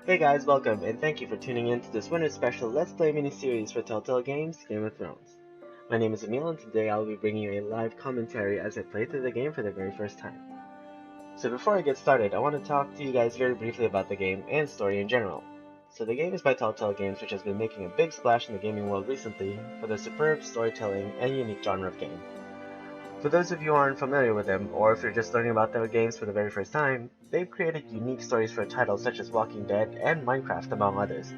Hey guys, welcome, and thank you for tuning in to this winter special Let's Play mini-series for Telltale Games, Game of Thrones. My name is Emil, and today I'll be bringing you a live commentary as I play through the game for the very first time. So before I get started, I want to talk to you guys very briefly about the game and story in general. So the game is by Telltale Games, which has been making a big splash in the gaming world recently for their superb storytelling and unique genre of game. For those of you who aren't familiar with them, or if you're just learning about their games for the very first time, they've created unique stories for titles such as Walking Dead and Minecraft, among others.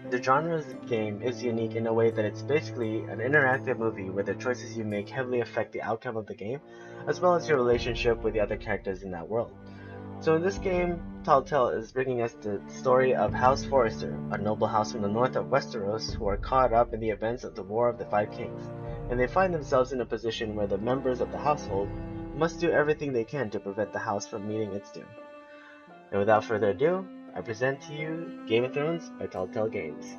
The genre of the game is unique in a way that it's basically an interactive movie where the choices you make heavily affect the outcome of the game, as well as your relationship with the other characters in that world. So in this game, Telltale is bringing us the story of House Forrester, a noble house from the north of Westeros who are caught up in the events of the War of the Five Kings, and they find themselves in a position where the members of the household must do everything they can to prevent the house from meeting its doom. And without further ado, I present to you Game of Thrones by Telltale Games.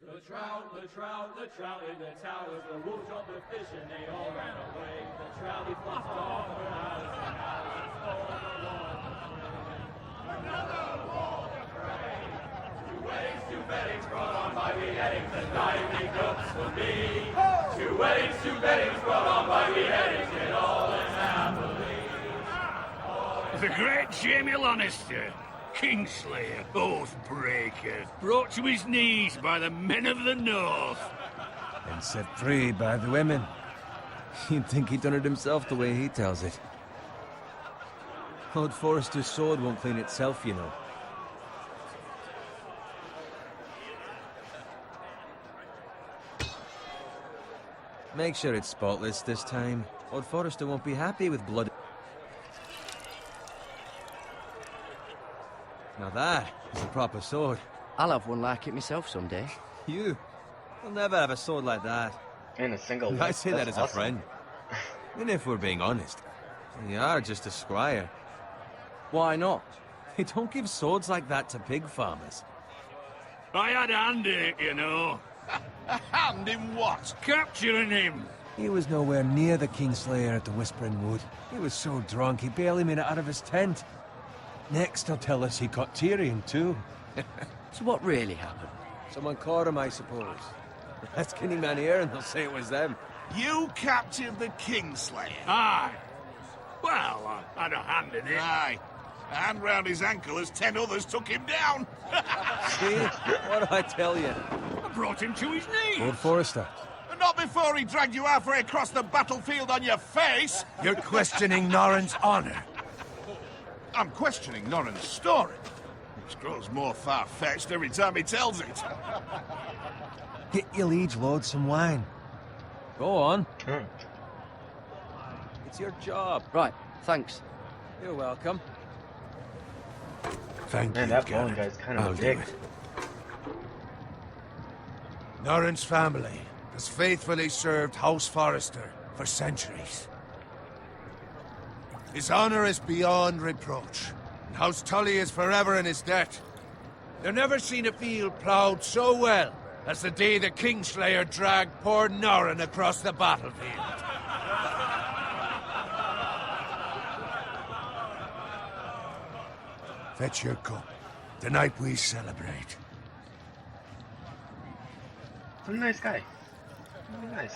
The trout in the towers, the wolves jumped the fish and they all ran away. The trout, he flopped off her house, and Alice stole the water. Another wall to pray. Two weddings brought on by beheadings, and dying big cooks for me. Two weddings brought on by beheadings, and all is happily. The great Jamie Lannister, Kingslayer, Oathbreaker, brought to his knees by the men of the North. And set free by the women. You'd think he'd done it himself the way he tells it. Old Forrester's sword won't clean itself, you know. Make sure it's spotless this time. Old Forrester won't be happy with blood. Now that is a proper sword. I'll have one like it myself someday. You? You'll never have a sword like that. In a single I say that as awesome. a friend. And if we're being honest, you are just a squire. Why not? They don't give swords like that to pig farmers. I had a hand in it, you know. A hand in what? Capturing him. He was nowhere near the Kingslayer at the Whispering Wood. He was so drunk he barely made it out of his tent. Next, he'll tell us he caught Tyrion, too. So what really happened? Someone caught him, I suppose. Ask any man here and they'll say it was them. You captured the Kingslayer. Aye. Well, I had a hand in it. Aye. A hand round his ankle as 10 others took him down. See? What do I tell you? I brought him to his knees. Old Forrester. And not before he dragged you halfway across the battlefield on your face. You're questioning Norrin's honor. I'm questioning Norrin's story, which grows more far-fetched every time he tells it. Get your liege lord some wine. Go on. It's your job. Right, thanks. You're welcome. Man, that blowing guy's kind of a dick. Norrin's family has faithfully served House Forrester for centuries. His honor is beyond reproach, and House Tully is forever in his debt. They've never seen a field ploughed so well as the day the Kingslayer dragged poor Norrin across the battlefield. Fetch your cup. Tonight we celebrate. What a nice guy. Really nice.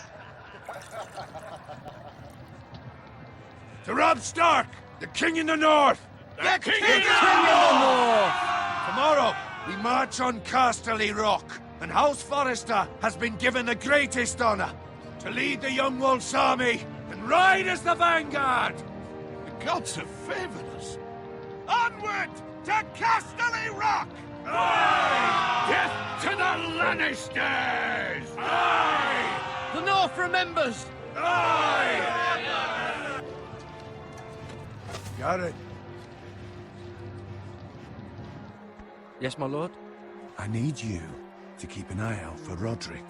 To Robb Stark, the King in the North! The King in the North! Tomorrow, we march on Casterly Rock, and House Forrester has been given the greatest honor to lead the Young Wolf's army and ride as the vanguard. The gods have favored us. Onward to Casterly Rock! Death to the Lannisters! Aye! The North remembers! Aye! Garrett, Yes, my lord? I need you to keep an eye out for Roderick.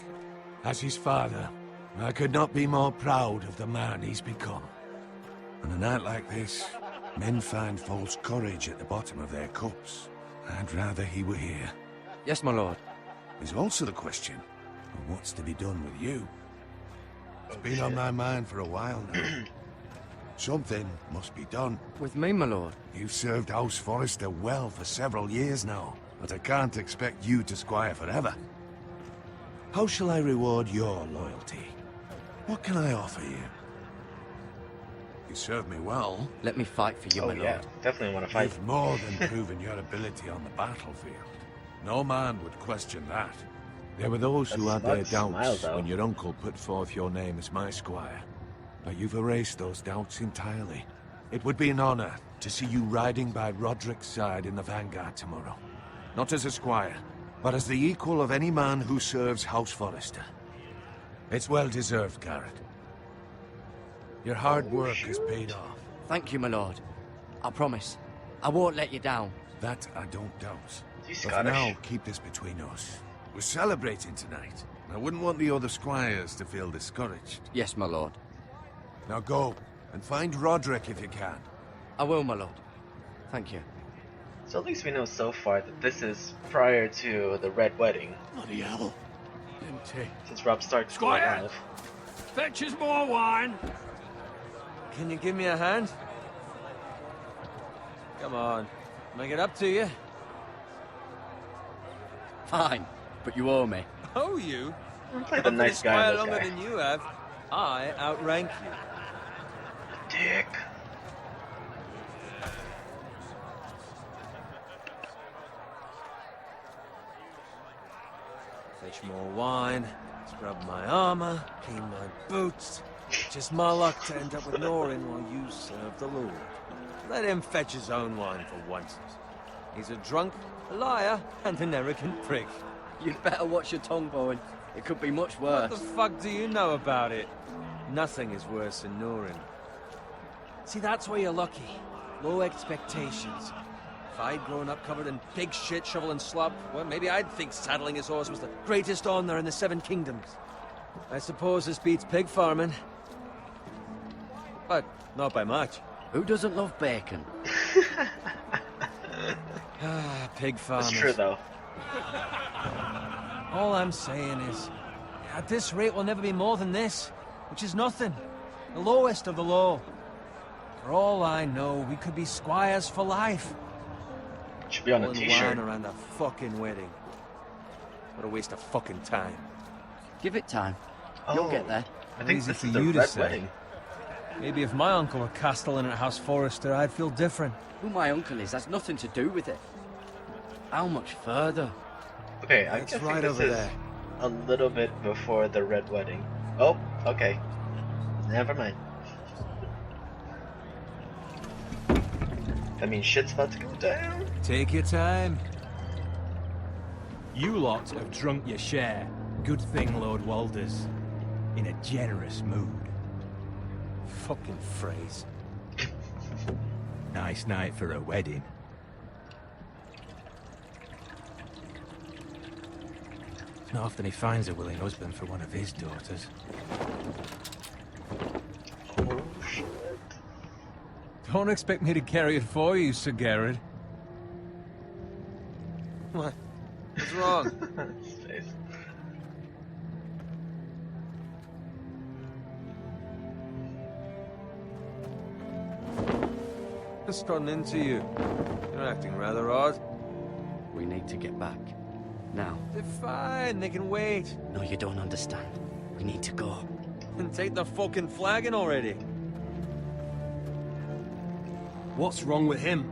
As his father, I could not be more proud of the man he's become. On a night like this, men find false courage at the bottom of their cups. I'd rather he were here. Yes, my lord. There's also the question of what's to be done with you. It's been on my mind for a while now. Something must be done. With me, my lord. You've served House Forrester well for several years now, but I can't expect you to squire forever. How shall I reward your loyalty? What can I offer you? You serve me well. Let me fight for you, Oh my yeah, lord. definitely want to fight. You've more than proven your ability on the battlefield. No man would question that. There were those who had their Smug smile, doubts though. when your uncle put forth your name as my squire. But you've erased those doubts entirely. It would be an honor to see you riding by Roderick's side in the vanguard tomorrow. Not as a squire, but as the equal of any man who serves House Forrester. It's well deserved, Garrett. Your hard work has paid off. Thank you, my lord. I promise. I won't let you down. That I don't doubt. He's But for Scottish. now, keep this between us. We're celebrating tonight. I wouldn't want the other squires to feel discouraged. Yes, my lord. Now go, and find Roderick if you can. I will, my lord. Thank you. So at least we know so far that this is prior to the Red Wedding, Bloody hell. Empty. since Robb Stark's still Squire! alive. Fetch us more wine. Can you give me a hand? Come on. Make it up to you. Fine, but you owe me. Oh, you? I'm playing I've the been nice a guy squire in this longer guy. than you have. I outrank you. Dick. Fetch more wine, scrub my armor, clean my boots. Just my luck to end up with Norin while you serve the Lord. Let him fetch his own wine for once. He's a drunk, a liar, and an arrogant prick. You'd better watch your tongue, Bowen. It could be much What worse. the fuck do you know about it? Nothing is worse than Norin. See, that's where you're lucky. Low expectations. If I'd grown up covered in pig shit, shovel and slop, well, maybe I'd think saddling his horse was the greatest honor in the Seven Kingdoms. I suppose this beats pig farming. But not by much. Who doesn't love bacon? Ah, pig farmers. It's true though. All I'm saying is, at this rate we'll never be more than this, which is nothing. The lowest of the low. For all I know, we could be squires for life. Should be on a Pulling t-shirt. wine around a fucking wedding. What a waste of fucking time. Give it time. You'll get there. I think Easy this for is the you to Red say. Wedding. Maybe if my uncle were castellan at House Forrester, I'd feel different. Who my uncle is has nothing to do with it. How much further? Okay, I It's guess right this over is there. a little bit before the Red Wedding. Oh, okay. Never mind. That means shit's about to go down. Take your time. You lot have drunk your share. Good thing Lord Walder's in a generous mood. Fucking phrase. Nice night for a wedding. It's not often he finds a willing husband for one of his daughters. Oh shit. Don't expect me to carry it for you, Sir Garrett. What? What's wrong? His face. Just running into you. You're acting rather odd. We need to get back. Now. They're fine, they can wait. No, you don't understand. We need to go. And take the fucking flagon already. What's wrong with him?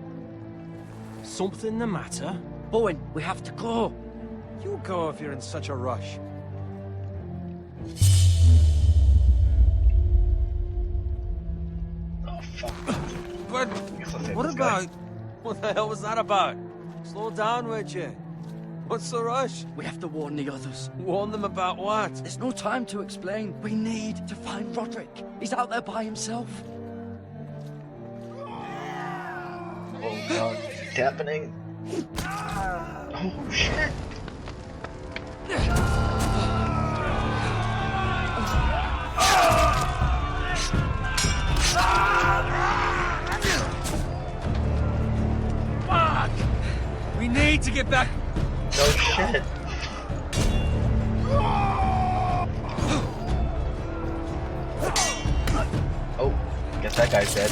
Something the matter? Bowen, we have to go. You go if you're in such a rush. Oh fuck. But guess I'll save what this guy. about? What the hell was that about? Slow down, would you? What's the rush? We have to warn the others. Warn them about what? There's no time to explain. We need to find Roderick. He's out there by himself. Oh god, it's happening. Oh shit. Fuck! We need to get back. Oh shit. Oh, guess that guy's dead.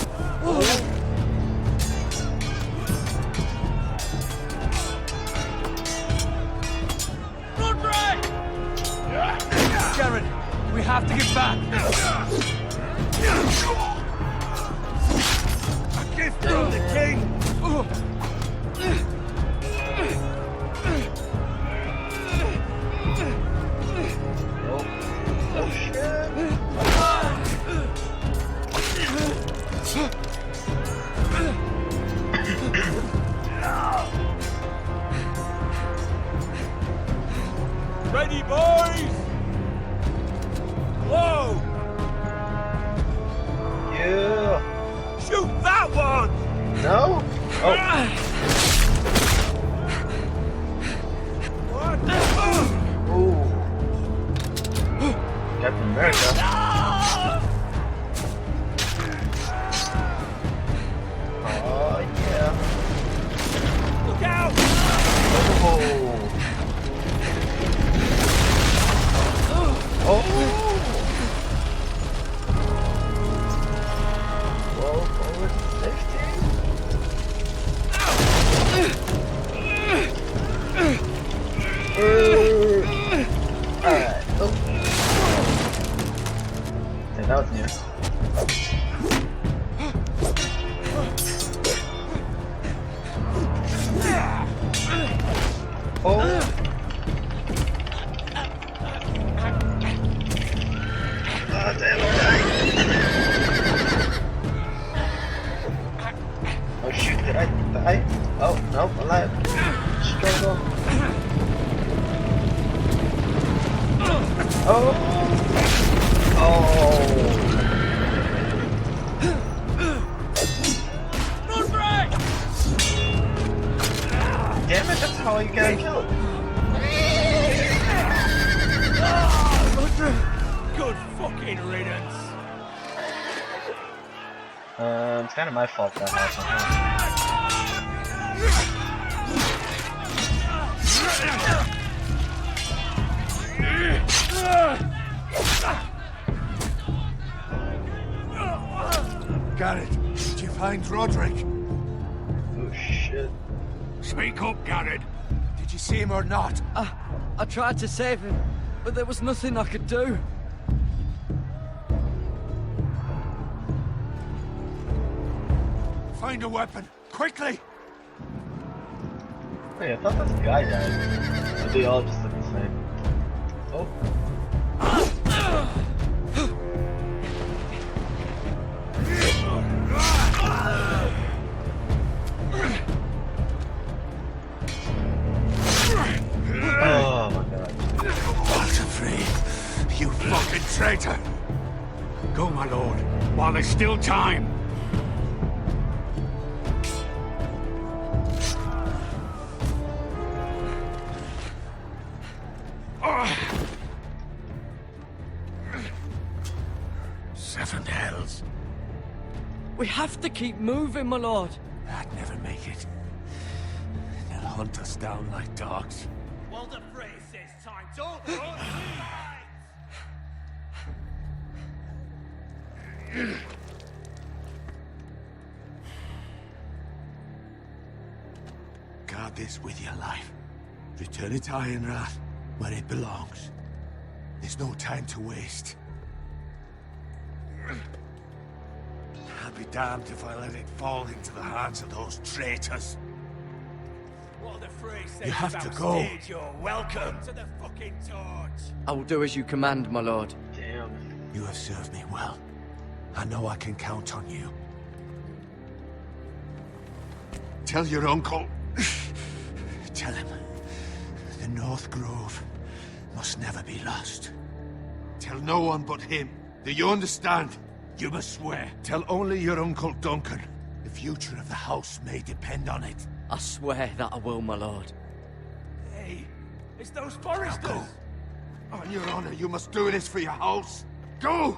Jared, we have to get back. A gift from the king. Oh shit. Ready, boys? Whoa! Yeah. Shoot that one! No? Oh. What? Ooh. Captain America. Oh yeah. Look out! Oh. Oh. Roll forward 16. Alright. Oh. Yeah, that was new. Oh. Oh, damn it. Oh shoot, did I die? Oh, no, alive. Struggle. Oh. Oh. Damn it, that's how you get killed. Good fucking riddance. It's kind of my fault that happened. Garrett, did you find Roderick? Oh shit. Speak up, Garrett. Did you see him or not? I tried to save him, but there was nothing I could do. Find a weapon, quickly! Wait, I thought this guy died. Or they all just look the same. Oh. Oh my god. Walter Free, you fucking traitor! Go, my lord, while there's still time. Seven hells. We have to keep moving, my lord. I'd never make it. They'll hunt us down like dogs. Well, the phrase says time to run. Guard this with your life. Return it to Ironrath, where it belongs. There's no time to waste. I'll be damned if I let it fall into the hands of those traitors. Well, the phrase says You have to about go. stage, you're welcome to the fucking torch. I will do as you command, my lord. Damn. You have served me well. I know I can count on you. Tell your uncle. Tell him. The North Grove must never be lost. Tell no one but him. Do you understand? You must swear. Tell only your Uncle Duncan. The future of the house may depend on it. I swear that I will, my lord. Hey, it's those Forresters! Go. On your honor, you must do this for your house. Go!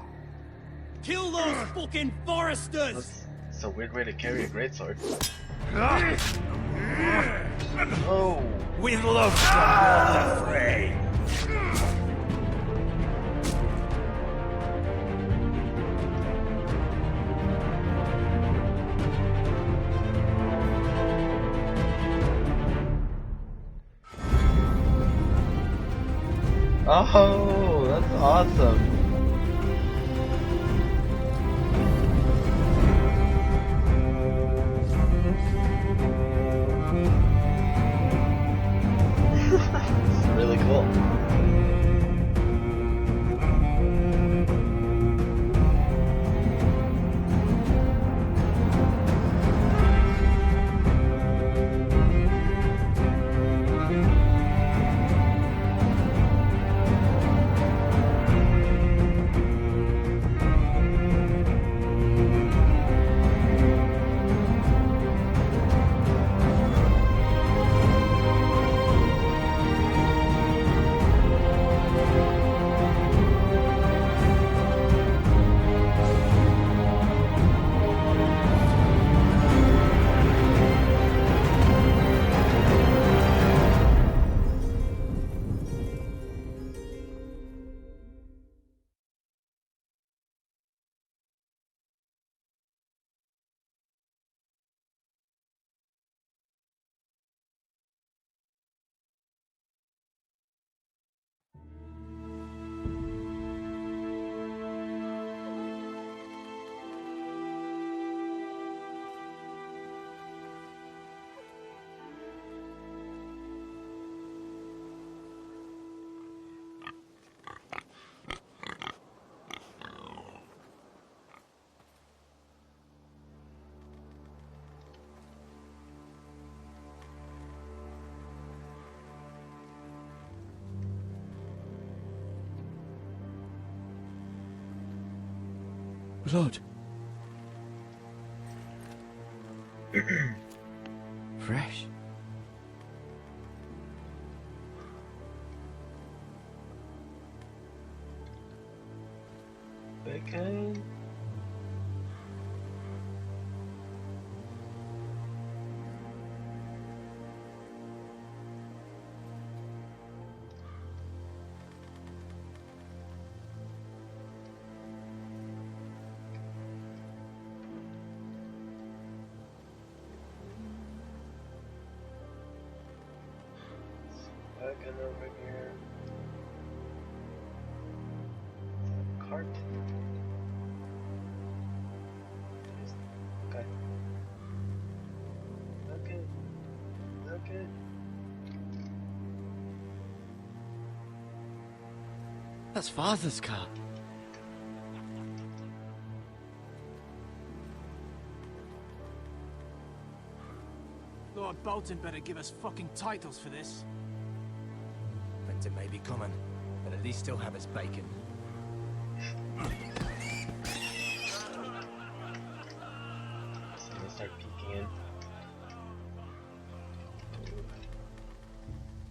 Kill those fucking Forresters! That's a weird way to carry a greatsword. Oh. With love from Walter Frey! Oh, that's awesome. It's really cool. Blood. Fresh. Okay. Back and over here. Cart. Okay. Okay. Okay. That's Father's car. Lord Bolton better give us fucking titles for this. Winter may be coming, but at least still have his bacon. So I'm gonna start peeking in.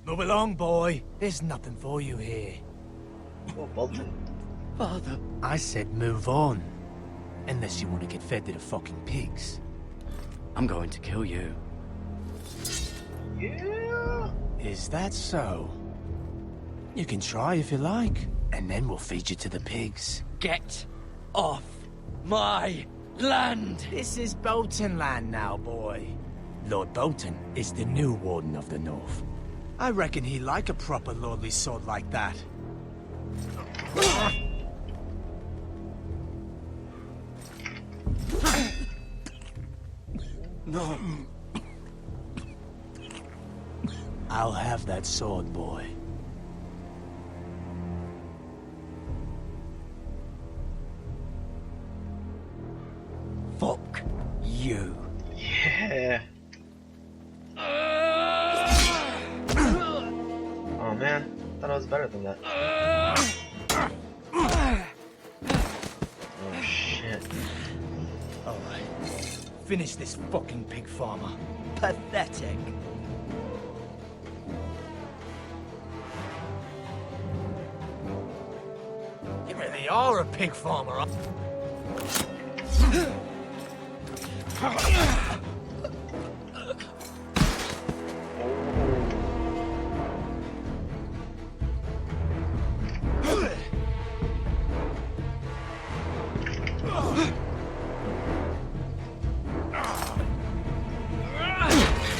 Move along, boy. There's nothing for you here. Oh, Bolton. Father. I said move on. Unless you want to get fed to the fucking pigs. I'm going to kill you. Yeah. Is that so? You can try if you like, and then we'll feed you to the pigs. Get off my land! This is Bolton land now, boy. Lord Bolton is the new Warden of the North. I reckon he like a proper lordly sword like that. No. I'll have that sword, boy. Fuck you. Yeah. thought I was better than that. Oh shit. Alright. Finish this fucking pig farmer. Pathetic. You really are a pig farmer, huh?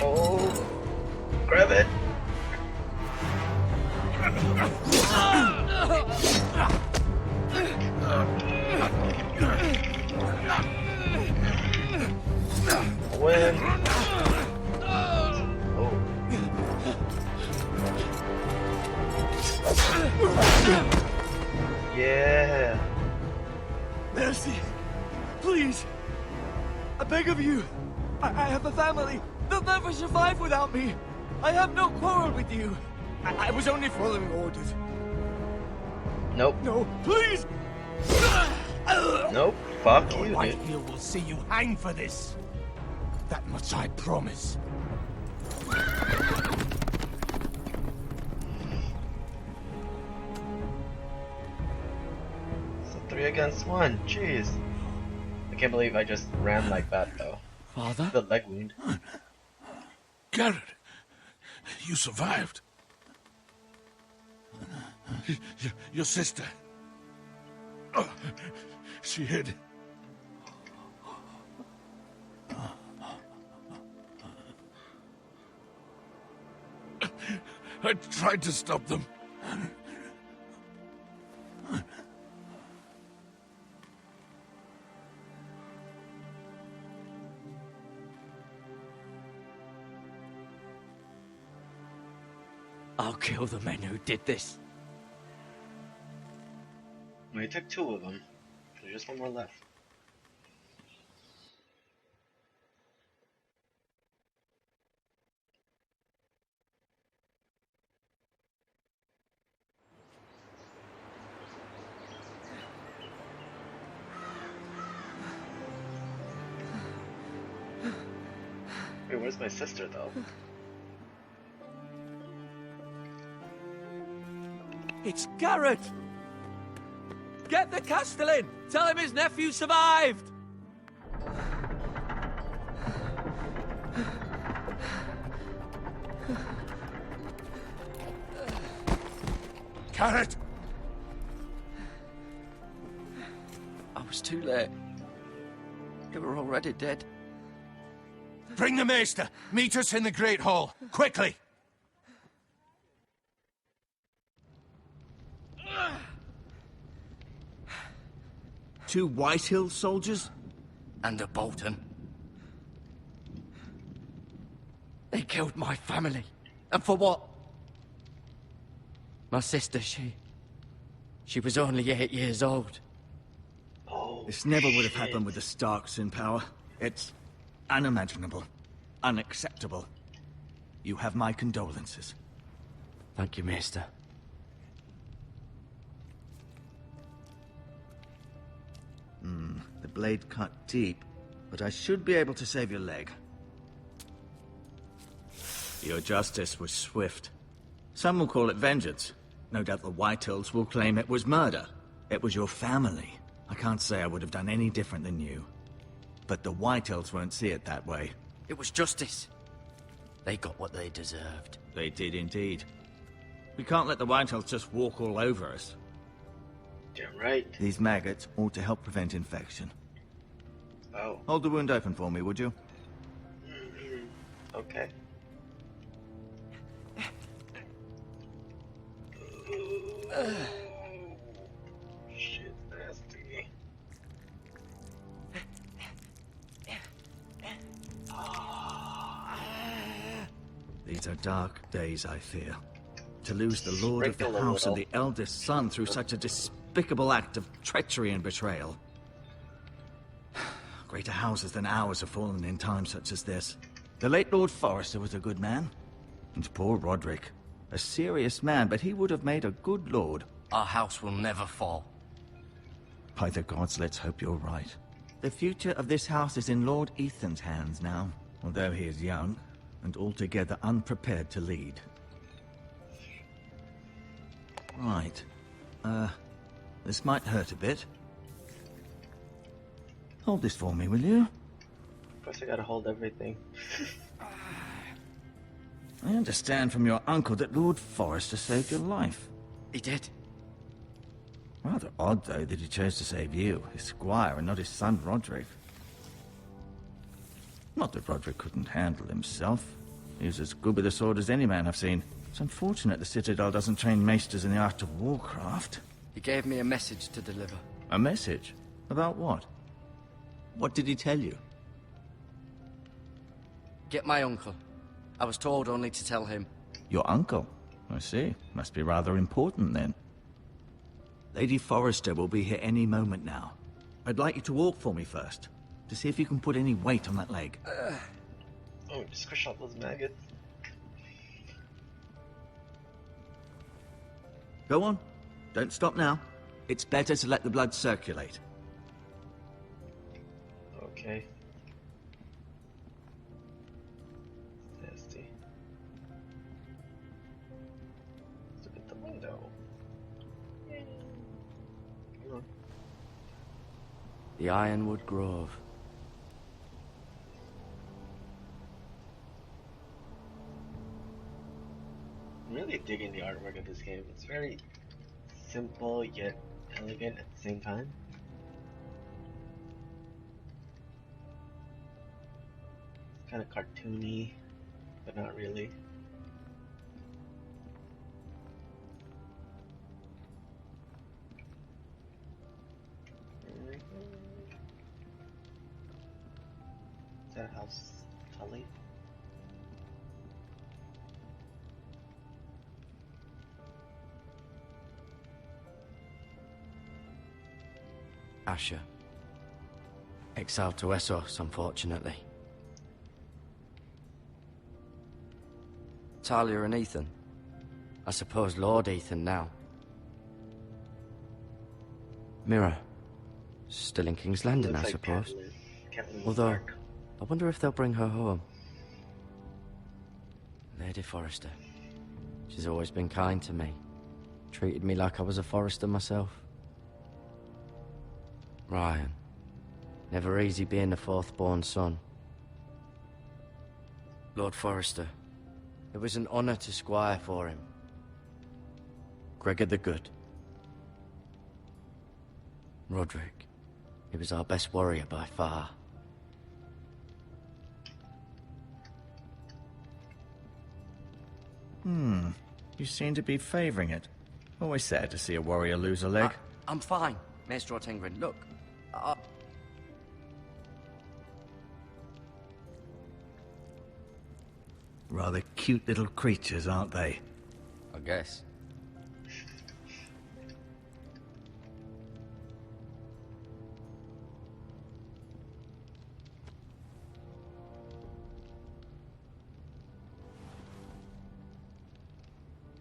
Oh, grab it. Win. Oh. Yeah. Mercy! Please! I beg of you! I have a family! They'll never survive without me! I have no quarrel with you! I was only following orders. Nope. No, please! Nope. Fuck you, dude. Whitehill will see you hang for this! That much I promise. So 3 against 1. Jeez. I can't believe I just ran like that, though. Father? The leg wound. Garrett, you survived. Your sister. Oh, she hid. I tried to stop them. I'll kill the men who did this. Well, you took 2 of them. There's just 1 more left. Wait, where's my sister, though? It's Garrett! Get the Castellan! Tell him his nephew survived! Garrett! I was too late. You were already dead. Bring the maester. Meet us in the Great Hall. Quickly! Two Whitehill soldiers? And a Bolton. They killed my family. And for what? My sister, she was only 8 years old. Oh, This never would have happened with the Starks in power. It's unimaginable. Unacceptable. You have my condolences. Thank you, Maester. The blade cut deep, but I should be able to save your leg. Your justice was swift. Some will call it vengeance. No doubt the Whitehills will claim it was murder. It was your family. I can't say I would have done any different than you. But the Whitehills won't see it that way. It was justice. They got what they deserved. They did indeed. We can't let the Whitehills just walk all over us. damn right. These maggots ought to help prevent infection. Oh, Hold the wound open for me, would you? okay. Shit, nasty. These are dark days, I fear. To lose the lord of the Sprinkle a house and little. the eldest son through such a despicable act of treachery and betrayal. Greater houses than ours have fallen in times such as this. The late Lord Forrester was a good man. And poor Roderick, A serious man, but he would have made a good lord. Our house will never fall. By the gods, let's hope you're right. The future of this house is in Lord Ethan's hands now, although he is young and altogether unprepared to lead. Right. This might hurt a bit. Hold this for me, will you? Of course I gotta hold everything. I understand from your uncle that Lord Forrester saved your life. He did. Rather odd, though, that he chose to save you, his squire, and not his son Roderick. Not that Roderick couldn't handle himself. He was as good with a sword as any man I've seen. It's unfortunate the Citadel doesn't train maesters in the art of warcraft. He gave me a message to deliver. A message? About what? What did he tell you? Get my uncle. I was told only to tell him. Your uncle? I see. Must be rather important, then. Lady Forrester will be here any moment now. I'd like you to walk for me first, to see if you can put any weight on that leg. Oh, just squish out those maggots. Go on. Don't stop now. It's better to let the blood circulate. Okay. Nasty. Let's look at the window. Come on. The Ironwood Grove. I'm really digging the artwork of this game. It's very simple yet elegant at the same time. It's kind of cartoony, but not really. Is that House Tully? Asher. Exiled to Westeros, unfortunately. Talia and Ethan. I suppose Lord Ethan now. Mira. Still in King's Landing, Looks I like suppose. Catelyn's Although, dark. I wonder if they'll bring her home. Lady Forrester. She's always been kind to me. Treated me like I was a Forrester myself. Ryan. Never easy being the fourth-born son. Lord Forrester. It was an honor to squire for him. Gregor the Good. Roderick. He was our best warrior by far. You seem to be favoring it. Always sad to see a warrior lose a leg. I'm fine, Maestro Tengrin. Look, Rather cute little creatures, aren't they? I guess.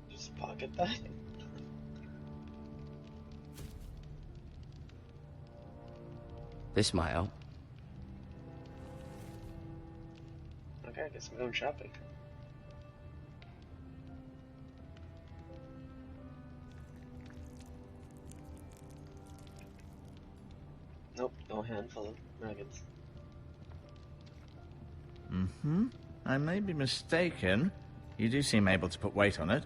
Just pocket that. This might help. Okay, I guess I'm going shopping. Nope, no handful of nuggets. I may be mistaken. You do seem able to put weight on it.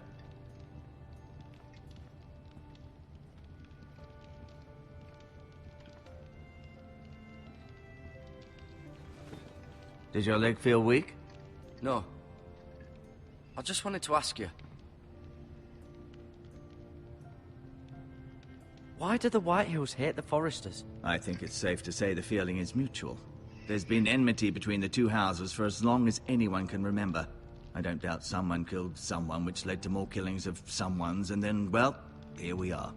Did your leg feel weak? No. I just wanted to ask you. Why do the Whitehills hate the Forresters? I think it's safe to say the feeling is mutual. There's been enmity between the two houses for as long as anyone can remember. I don't doubt someone killed someone, which led to more killings of someones, and then, well, here we are.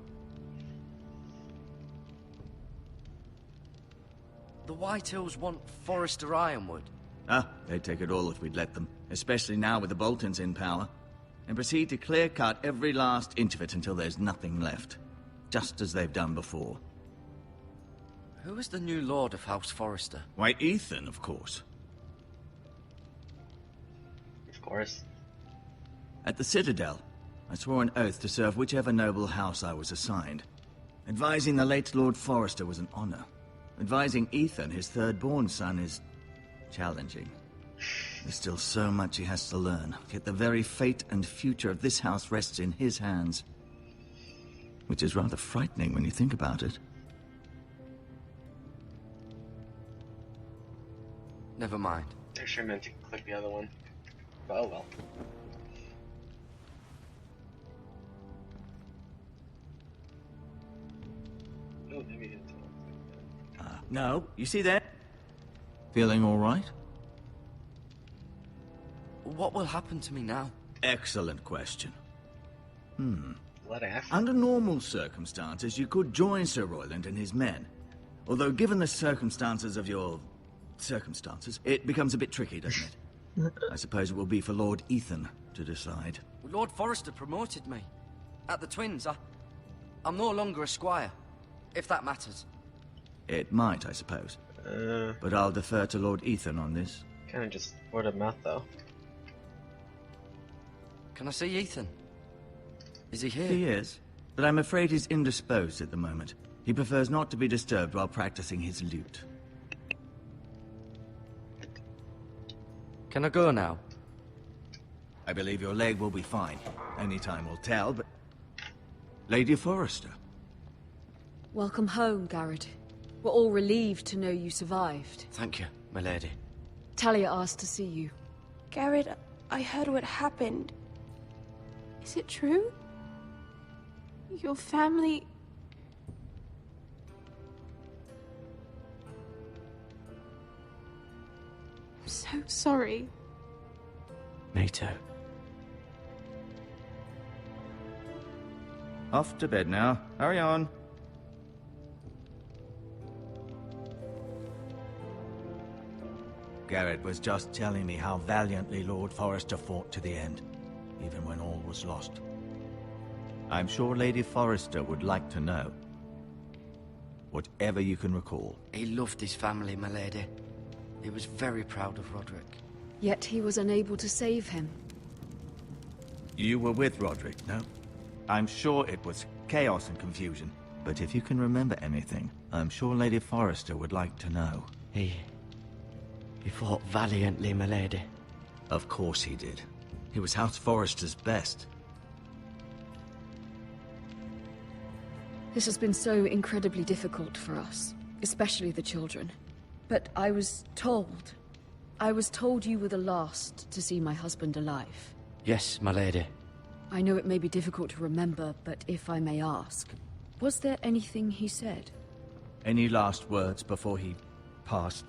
The Whitehills want Forrester Ironwood. Ah, they'd take it all if we'd let them, especially now with the Boltons in power. and proceed to clear-cut every last inch of it until there's nothing left. Just as they've done before. Who is the new lord of House Forrester? Why, Ethan, of course. Of course. At the Citadel, I swore an oath to serve whichever noble house I was assigned. Advising the late Lord Forrester was an honor. Advising Ethan, his third-born son, is challenging. There's still so much he has to learn, yet the very fate and future of this house rests in his hands. Which is rather frightening when you think about it. Never mind. I sure meant to click the other one. But oh well. Oh, maybe it's No, you see that? Feeling all right? What will happen to me now? Excellent question. Let ask. Under normal circumstances, you could join Sir Royland and his men. Although, given the circumstances of your... circumstances, it becomes a bit tricky, doesn't it? I suppose it will be for Lord Ethan to decide. Lord Forrester promoted me. At the Twins, I'm no longer a squire, if that matters. It might, I suppose. But I'll defer to Lord Ethan on this. Kind of just word of mouth, though. Can I see Ethan? Is he here? He is, but I'm afraid he's indisposed at the moment. He prefers not to be disturbed while practicing his lute. Can I go now? I believe your leg will be fine. Only time will tell, but... Lady Forrester. Welcome home, Garrett. We're all relieved to know you survived. Thank you, my lady. Talia asked to see you. Garrett, I heard what happened. Is it true? Your family... I'm so sorry. Me too. Off to bed now. Hurry on. Garrett was just telling me how valiantly Lord Forrester fought to the end, even when all was lost. I'm sure Lady Forrester would like to know. Whatever you can recall. He loved his family, my lady. He was very proud of Roderick. Yet he was unable to save him. You were with Roderick, no? I'm sure it was chaos and confusion. But if you can remember anything, I'm sure Lady Forrester would like to know. He fought valiantly, my lady. Of course he did. He was House Forrester's best. This has been so incredibly difficult for us, especially the children. But I was told you were the last to see my husband alive. Yes, my lady. I know it may be difficult to remember, but if I may ask, was there anything he said? Any last words before he passed?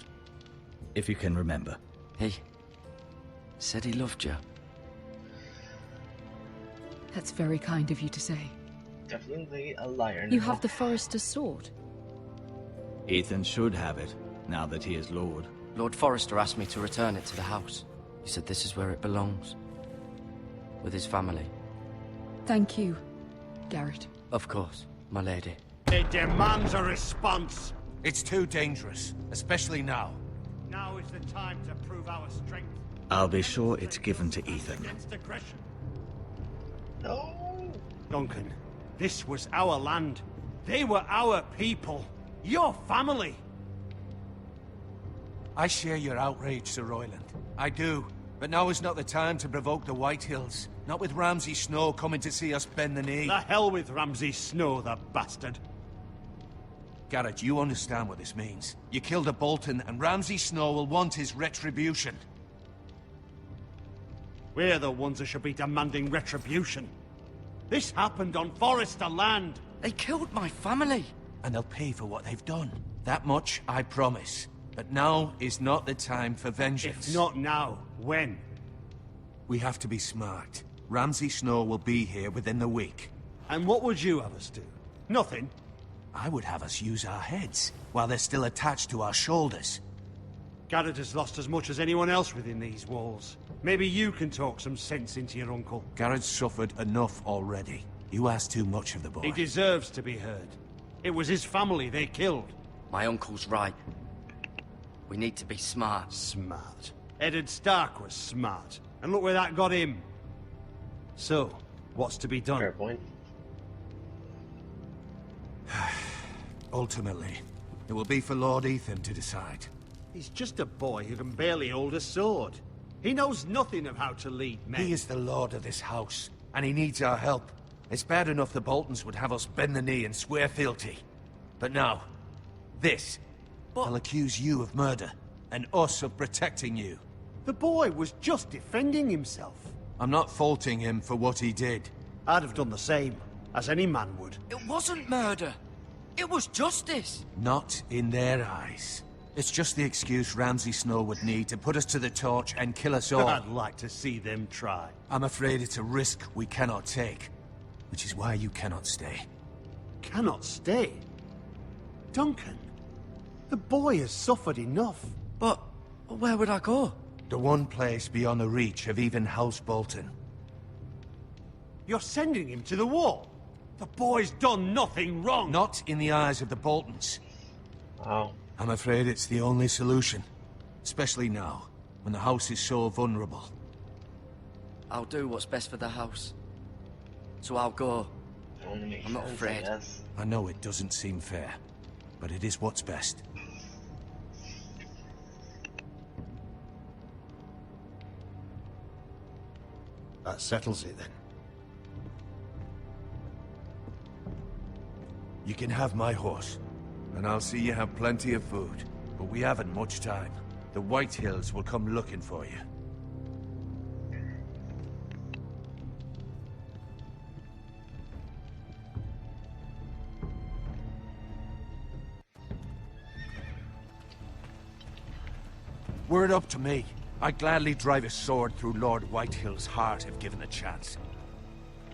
If you can remember. He said he loved you. That's very kind of you to say. Definitely a liar now. You have the Forrester's sword. Ethan should have it, now that he is Lord. Lord Forrester asked me to return it to the house. He said this is where it belongs. With his family. Thank you, Garrett. Of course, my lady. It demands a response. It's too dangerous, especially now. Now is the time to prove our strength. I'll be sure it's given to Ethan. Against aggression. No! Duncan, this was our land. They were our people. Your family. I share your outrage, Sir Royland. I do. But now is not the time to provoke the Whitehills. Not with Ramsay Snow coming to see us bend the knee. The hell with Ramsay Snow, the bastard. Garrett, you understand what this means. You killed a Bolton, and Ramsay Snow will want his retribution. We're the ones that should be demanding retribution. This happened on Forrester land. They killed my family. And they'll pay for what they've done. That much, I promise. But now is not the time for vengeance. If not now, when? We have to be smart. Ramsay Snow will be here within the week. And what would you have us do? Nothing. I would have us use our heads, while they're still attached to our shoulders. Garrett has lost as much as anyone else within these walls. Maybe you can talk some sense into your uncle. Garrett's suffered enough already. You ask too much of the boy. He deserves to be heard. It was his family they killed. My uncle's right. We need to be smart. Smart. Eddard Stark was smart. And look where that got him. So, what's to be done? Fair point. Ultimately, it will be for Lord Ethan to decide. He's just a boy who can barely hold a sword. He knows nothing of how to lead men. He is the lord of this house, and he needs our help. It's bad enough the Boltons would have us bend the knee and swear fealty. But now, this. They'll accuse you of murder, and us of protecting you. The boy was just defending himself. I'm not faulting him for what he did. I'd have done the same, as any man would. It wasn't murder. It was justice. Not in their eyes. It's just the excuse Ramsay Snow would need to put us to the torch and kill us all. I'd like to see them try. I'm afraid it's a risk we cannot take, which is why you cannot stay. Cannot stay? Duncan, the boy has suffered enough. But where would I go? The one place beyond the reach of even House Bolton. You're sending him to the wall? The boy's done nothing wrong. Not in the eyes of the Boltons. Wow. I'm afraid it's the only solution. Especially now, when the house is so vulnerable. I'll do what's best for the house. So I'll go. Only makes I'm not sense, afraid. I guess. I know it doesn't seem fair, but it is what's best. That settles it then. You can have my horse, and I'll see you have plenty of food. But we haven't much time. The White Hills will come looking for you. Were it up to me, I'd gladly drive a sword through Lord Whitehill's heart if given the chance.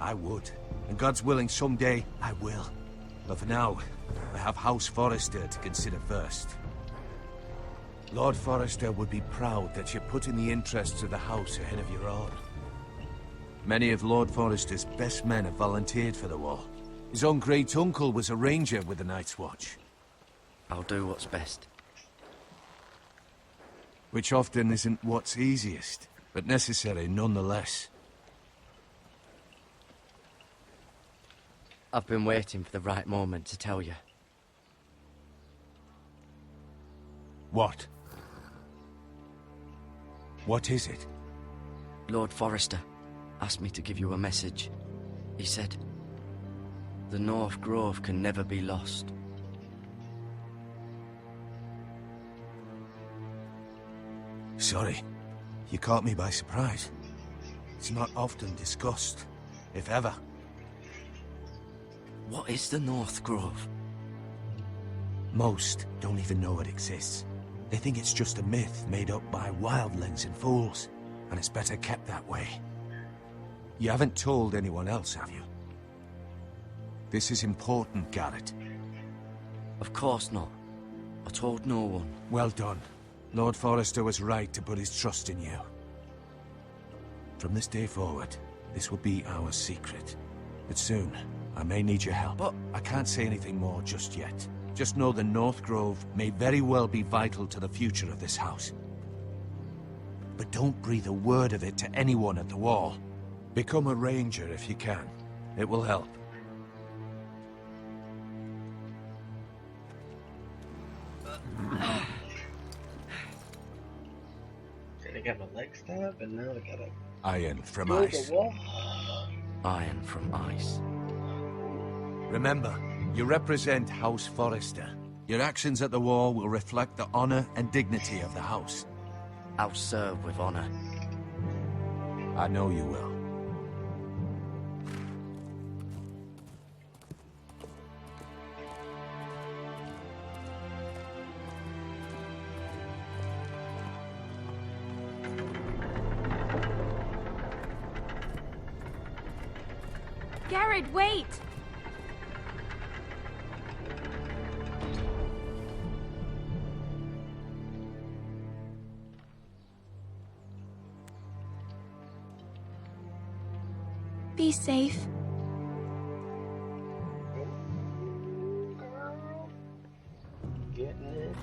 I would, and God's willing someday I will. But for now, I have House Forrester to consider first. Lord Forrester would be proud that you're putting the interests of the house ahead of your own. Many of Lord Forrester's best men have volunteered for the war. His own great-uncle was a ranger with the Night's Watch. I'll do what's best. Which often isn't what's easiest, but necessary nonetheless. I've been waiting for the right moment to tell you. What? What is it? Lord Forrester asked me to give you a message. He said, the North Grove can never be lost. Sorry, you caught me by surprise. It's not often discussed, if ever. What is the North Grove? Most don't even know it exists. They think it's just a myth made up by wildlings and fools, and it's better kept that way. You haven't told anyone else, have you? This is important, Garrett. Of course not. I told no one. Well done. Lord Forrester was right to put his trust in you. From this day forward, this will be our secret. But soon, I may need your help. But I can't say anything more just yet. Just know the North Grove may very well be vital to the future of this house. But don't breathe a word of it to anyone at the wall. Become a ranger if you can. It will help. I got my leg stabbed, and now I gotta Iron from build ice. a wall. iron from ice. Remember, you represent House Forrester. Your actions at the war will reflect the honor and dignity of the house. I'll serve with honor. I know you will. Garrett, wait! Be safe. Getting it.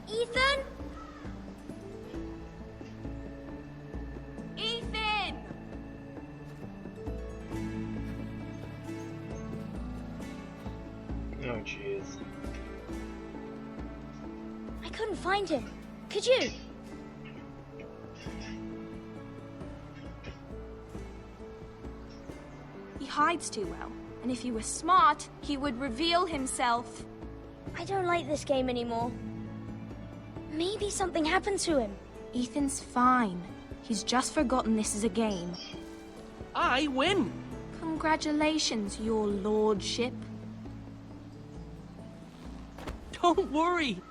Ethan? Ethan! Oh, jeez. I couldn't find him. Could you? He hides too well, and if he were smart, he would reveal himself. I don't like this game anymore. Maybe something happened to him. Ethan's fine. He's just forgotten this is a game. I win! Congratulations, your lordship. Don't worry.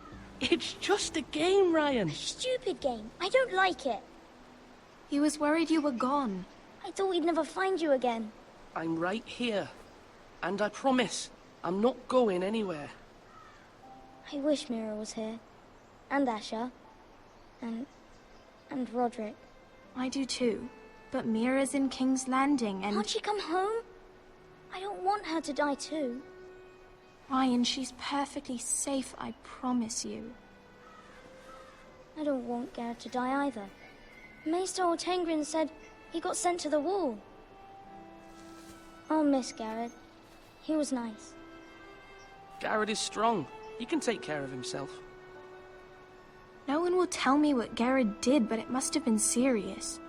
It's just a game, Ryan. Stupid game. I don't like it. He was worried you were gone. I thought we'd never find you again. I'm right here. And I promise, I'm not going anywhere. I wish Mira was here. And Asher. And Roderick. I do too. But Mira's in King's Landing and... Can't she come home? I don't want her to die too. Ryan, she's perfectly safe, I promise you. I don't want Garrett to die either. Maester Ortengrin said he got sent to the wall. I'll miss Garrett. He was nice. Garrett is strong. He can take care of himself. No one will tell me what Garrett did, but it must have been serious.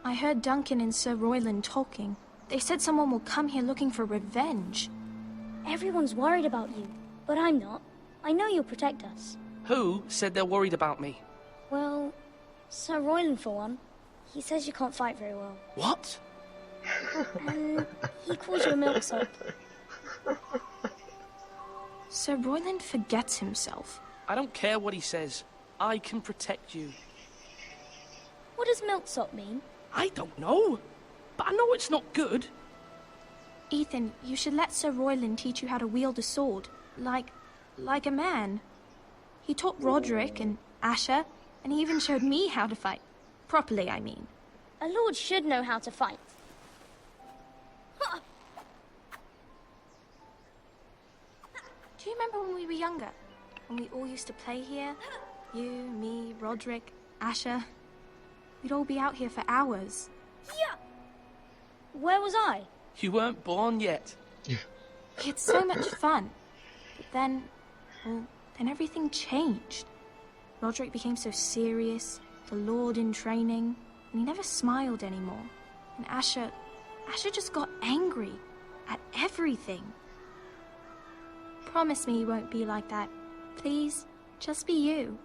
I heard Duncan and Sir Royland talking. They said someone will come here looking for revenge. Everyone's worried about you, but I'm not. I know you'll protect us. Who said they're worried about me? Well, Sir Royland for one. He says you can't fight very well. What? And he calls you a milksop. Sir Royland forgets himself. I don't care what he says. I can protect you. What does milksop mean? I don't know, but I know it's not good. Ethan, you should let Sir Royland teach you how to wield a sword. Like a man. He taught Roderick and Asher, and he even showed me how to fight. Properly, I mean. A lord should know how to fight. Do you remember when we were younger? When we all used to play here? You, me, Roderick, Asher. We'd all be out here for hours. Yeah. Where was I? You weren't born yet. It's so much fun. But then everything changed. Roderick became so serious, the Lord in training, and he never smiled anymore. And Asher just got angry at everything. Promise me you won't be like that. Please, just be you.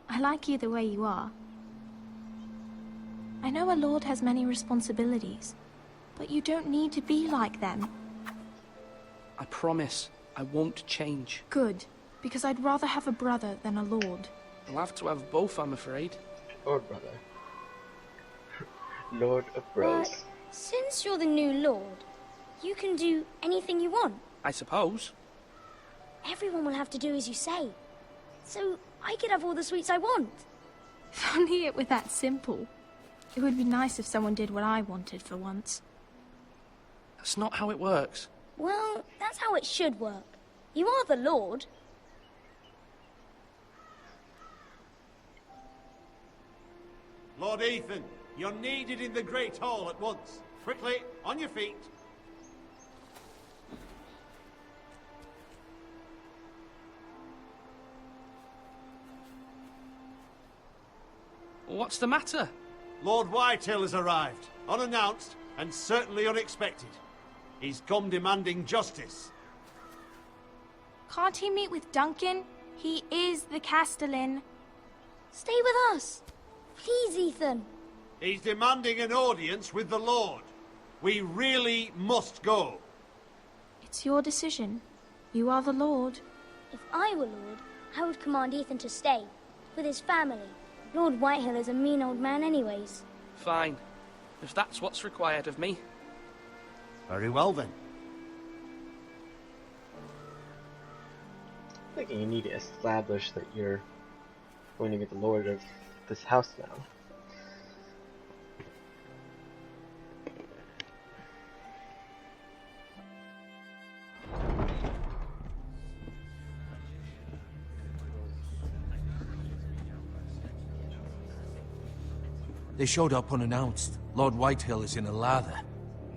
I like you the way you are. I know a lord has many responsibilities, but you don't need to be like them. I promise I won't change. Good, because I'd rather have a brother than a lord. I'll have to have both, I'm afraid. Lord brother. Lord of Bros. But since you're the new lord, you can do anything you want. I suppose. Everyone will have to do as you say. So I could have all the sweets I want. If only it were that simple. It would be nice if someone did what I wanted for once. That's not how it works. Well, that's how it should work. You are the Lord. Lord Ethan, you're needed in the Great Hall at once. Quickly, on your feet. What's the matter? Lord Whitetail has arrived, unannounced and certainly unexpected. He's come demanding justice. Can't he meet with Duncan? He is the Castellan. Stay with us. Please, Ethan. He's demanding an audience with the Lord. We really must go. It's your decision. You are the Lord. If I were Lord, I would command Ethan to stay, with his family. Lord Whitehill is a mean old man anyways. Fine. If that's what's required of me. Very well then. I think you need to establish that you're going to be the lord of this house now. They showed up unannounced. Lord Whitehill is in a lather.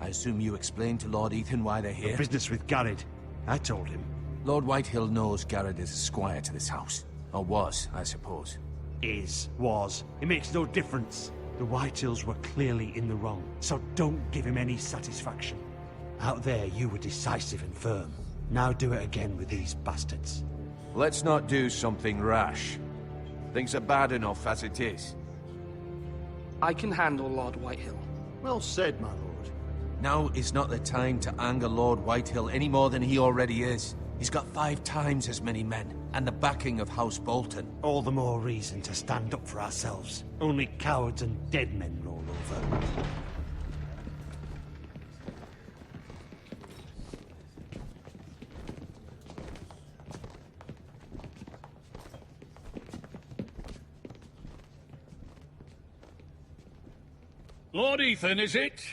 I assume you explained to Lord Ethan why they're here? The business with Garrett. I told him. Lord Whitehill knows Garrett is a squire to this house. Or was, I suppose. Was. It makes no difference. The Whitehills were clearly in the wrong, so don't give him any satisfaction. Out there, you were decisive and firm. Now do it again with these bastards. Let's not do something rash. Things are bad enough as it is. I can handle Lord Whitehill. Well said, my lord. Now is not the time to anger Lord Whitehill any more than he already is. He's got 5 times as many men, and the backing of House Bolton. All the more reason to stand up for ourselves. Only cowards and dead men roll over. Lord Ethan, is it?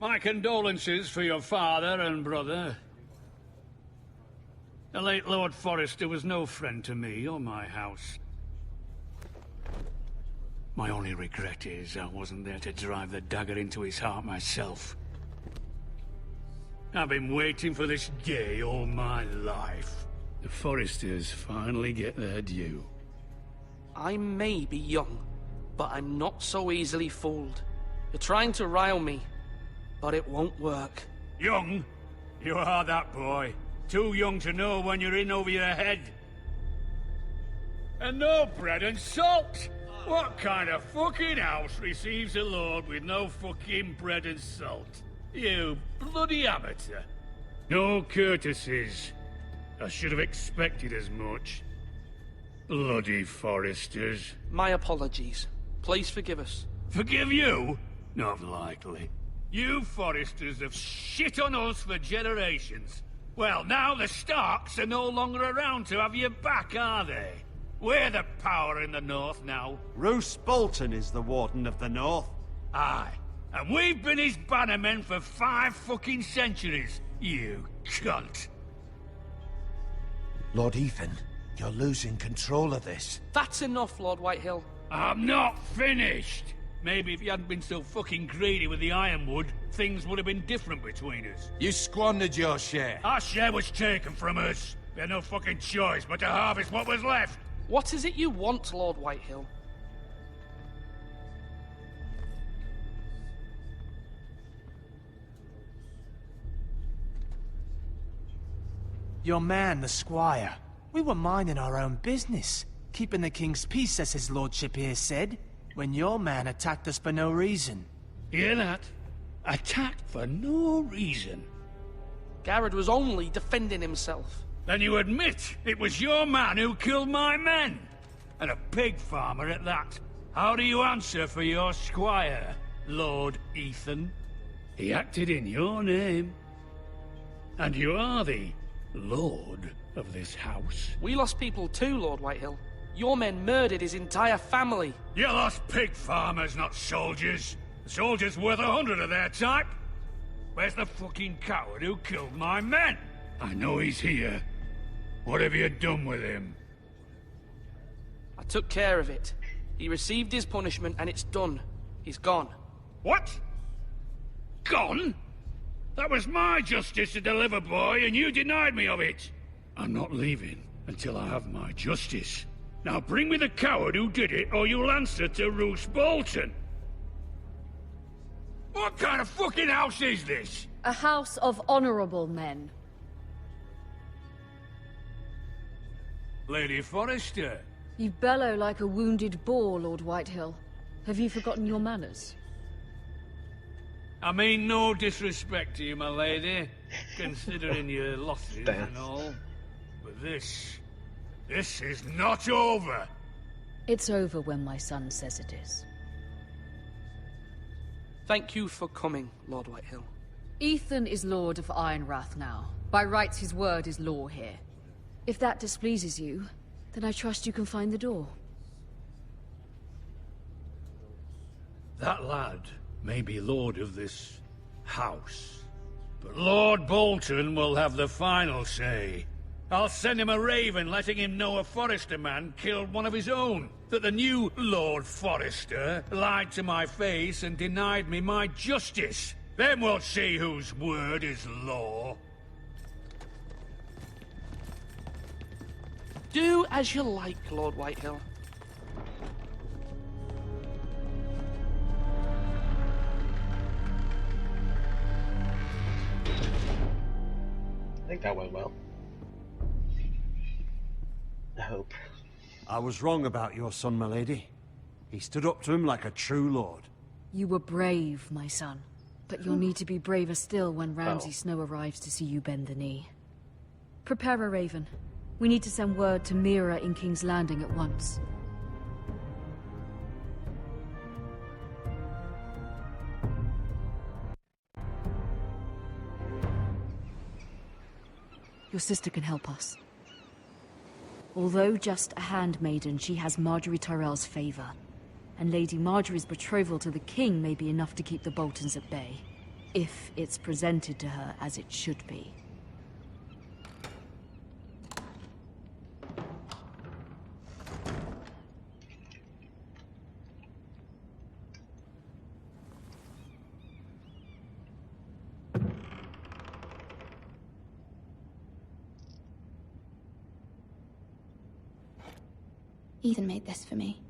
My condolences for your father and brother. The late Lord Forrester was no friend to me or my house. My only regret is I wasn't there to drive the dagger into his heart myself. I've been waiting for this day all my life. The Forresters finally get their due. I may be young, but I'm not so easily fooled. You're trying to rile me, but it won't work. Young? You are that boy. Too young to know when you're in over your head. And no bread and salt! What kind of fucking house receives a lord with no fucking bread and salt? You bloody amateur. No courtesies. I should have expected as much. Bloody Forresters. My apologies. Please forgive us. Forgive you? Not likely. You Forresters have shit on us for generations. Well, now the Starks are no longer around to have you back, are they? We're the power in the north now. Roose Bolton is the Warden of the North. Aye. And we've been his bannermen for 5 fucking centuries, you cunt. Lord Ethan, you're losing control of this. That's enough, Lord Whitehill. I'm not finished. Maybe if you hadn't been so fucking greedy with the ironwood, things would have been different between us. You squandered your share. Our share was taken from us. We had no fucking choice but to harvest what was left. What is it you want, Lord Whitehill? Your man, the squire. We were minding our own business, keeping the king's peace, as his lordship here said, when your man attacked us for no reason. Hear that? Attacked for no reason. Garrett was only defending himself. Then you admit it was your man who killed my men? And a pig farmer at that. How do you answer for your squire, Lord Ethan? He acted in your name. And you are the lord of this house. We lost people too, Lord Whitehill. Your men murdered his entire family. You lost pig farmers, not soldiers. The soldiers worth 100 of their type. Where's the fucking coward who killed my men? I know he's here. What have you done with him? I took care of it. He received his punishment and it's done. He's gone. What? Gone? That was my justice to deliver, boy, and you denied me of it. I'm not leaving until I have my justice. Now bring me the coward who did it, or you'll answer to Roose Bolton. What kind of fucking house is this? A house of honorable men. Lady Forrester. You bellow like a wounded boar, Lord Whitehill. Have you forgotten your manners? I mean no disrespect to you, my lady, considering your losses and all. But this is not over. It's over when my son says it is. Thank you for coming, Lord Whitehill. Ethan is Lord of Ironrath now. By rights, his word is law here. If that displeases you, then I trust you can find the door. That lad may be lord of this house, but Lord Bolton will have the final say. I'll send him a raven letting him know a Forrester man killed one of his own. That the new Lord Forrester lied to my face and denied me my justice. Then we'll see whose word is law. Do as you like, Lord Whitehill. I think that went well. I hope. I was wrong about your son, my lady. He stood up to him like a true lord. You were brave, my son. But you'll need to be braver still when Ramsay Snow arrives to see you bend the knee. Prepare a raven. We need to send word to Mira in King's Landing at once. Your sister can help us. Although just a handmaiden, she has Marjorie Tyrell's favor. And Lady Marjorie's betrothal to the king may be enough to keep the Boltons at bay. If it's presented to her as it should be. Ethan made this for me.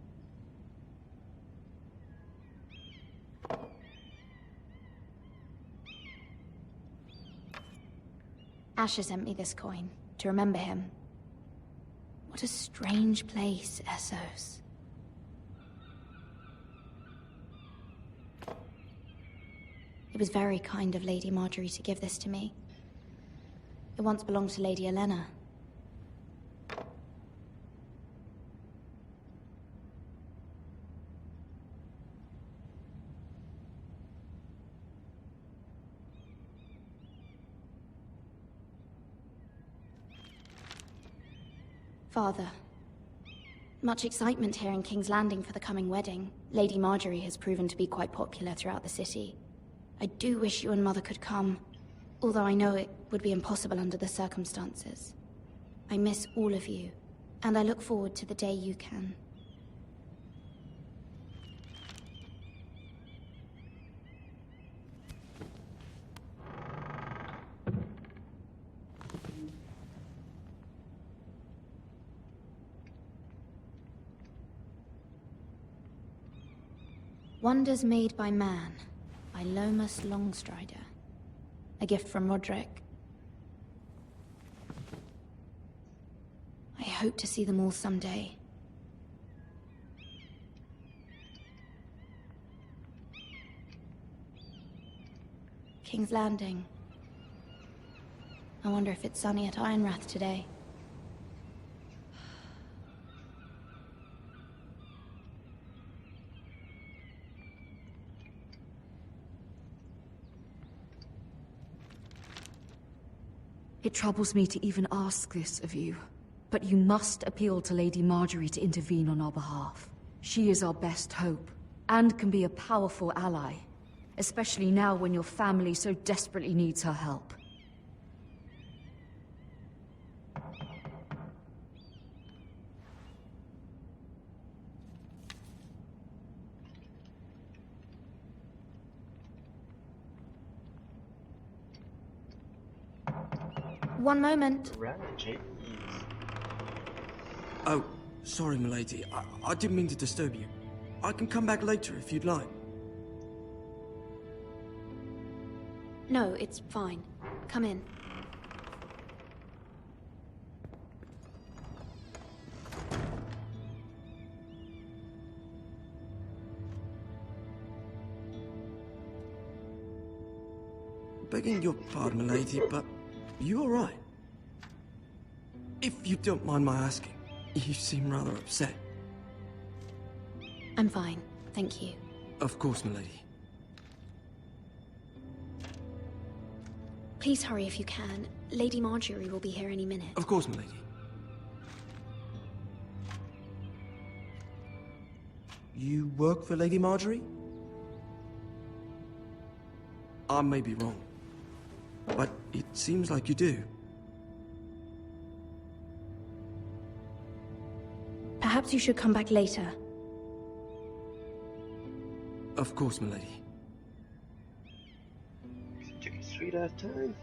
Asher sent me this coin to remember him. What a strange place, Essos. It was very kind of Lady Marjorie to give this to me. It once belonged to Lady Elena. Father, much excitement here in King's Landing for the coming wedding. Lady Marjorie has proven to be quite popular throughout the city. I do wish you and Mother could come, although I know it would be impossible under the circumstances. I miss all of you, and I look forward to the day you can. Wonders Made by Man, by Lomas Longstrider. A gift from Roderick. I hope to see them all someday. King's Landing. I wonder if it's sunny at Ironrath today. It troubles me to even ask this of you, but you must appeal to Lady Marjorie to intervene on our behalf. She is our best hope, and can be a powerful ally, especially now when your family so desperately needs her help. One moment. Oh, sorry, milady. I didn't mean to disturb you. I can come back later if you'd like. No, it's fine. Come in. Begging your pardon, milady, but you all right? If you don't mind my asking, you seem rather upset. I'm fine, thank you. Of course, milady. Please hurry if you can. Lady Marjorie will be here any minute. Of course, milady. You work for Lady Marjorie? I may be wrong, but it seems like you do. Perhaps you should come back later. Of course, milady. Took a sweet ass time.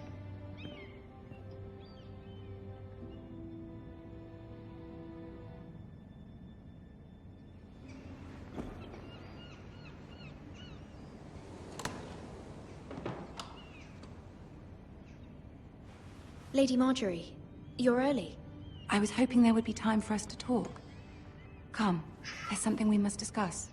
Lady Marjorie, you're early. I was hoping there would be time for us to talk. Come, there's something we must discuss.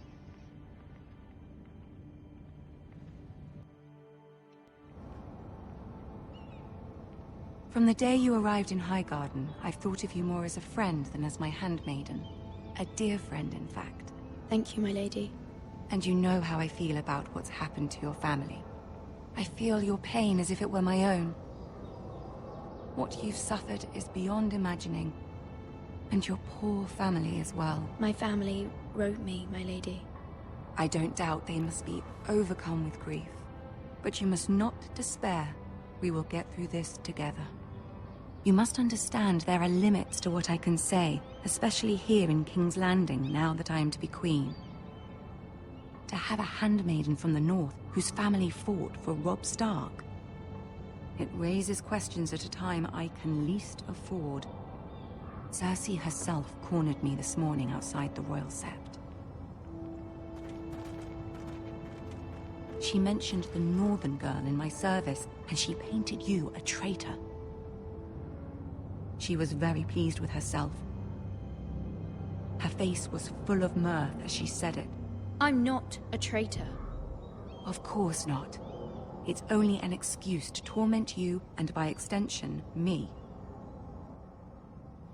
From the day you arrived in Highgarden, I've thought of you more as a friend than as my handmaiden. A dear friend, in fact. Thank you, my lady. And you know how I feel about what's happened to your family. I feel your pain as if it were my own. What you've suffered is beyond imagining. And your poor family as well. My family wrote me, my lady. I don't doubt they must be overcome with grief. But you must not despair. We will get through this together. You must understand there are limits to what I can say, especially here in King's Landing, now that I am to be queen. To have a handmaiden from the north whose family fought for Robb Stark. It raises questions at a time I can least afford. Cersei herself cornered me this morning outside the Royal Sept. She mentioned the northern girl in my service, and she painted you a traitor. She was very pleased with herself. Her face was full of mirth as she said it. I'm not a traitor. Of course not. It's only an excuse to torment you, and by extension, me.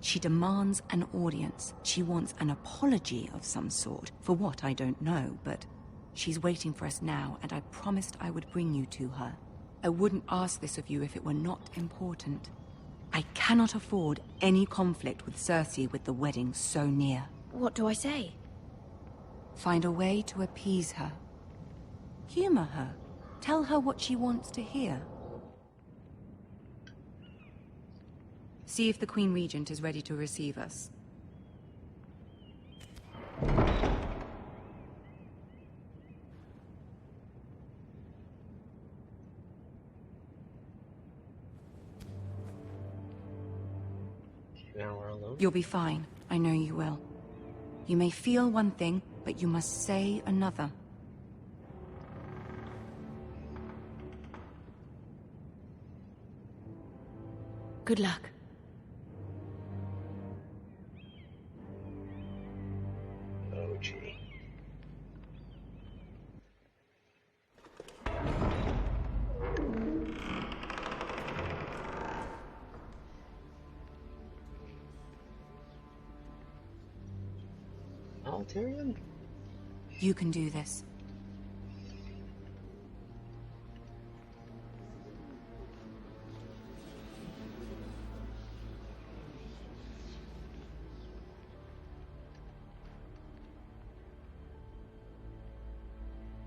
She demands an audience. She wants an apology of some sort, for what I don't know, but she's waiting for us now, and I promised I would bring you to her. I wouldn't ask this of you if it were not important. I cannot afford any conflict with Cersei with the wedding so near. What do I say? Find a way to appease her. Humor her. Tell her what she wants to hear. See if the Queen Regent is ready to receive us. Now we're alone. You'll be fine. I know you will. You may feel one thing, but you must say another. Good luck. Oh, gee. Tyrion? You can do this.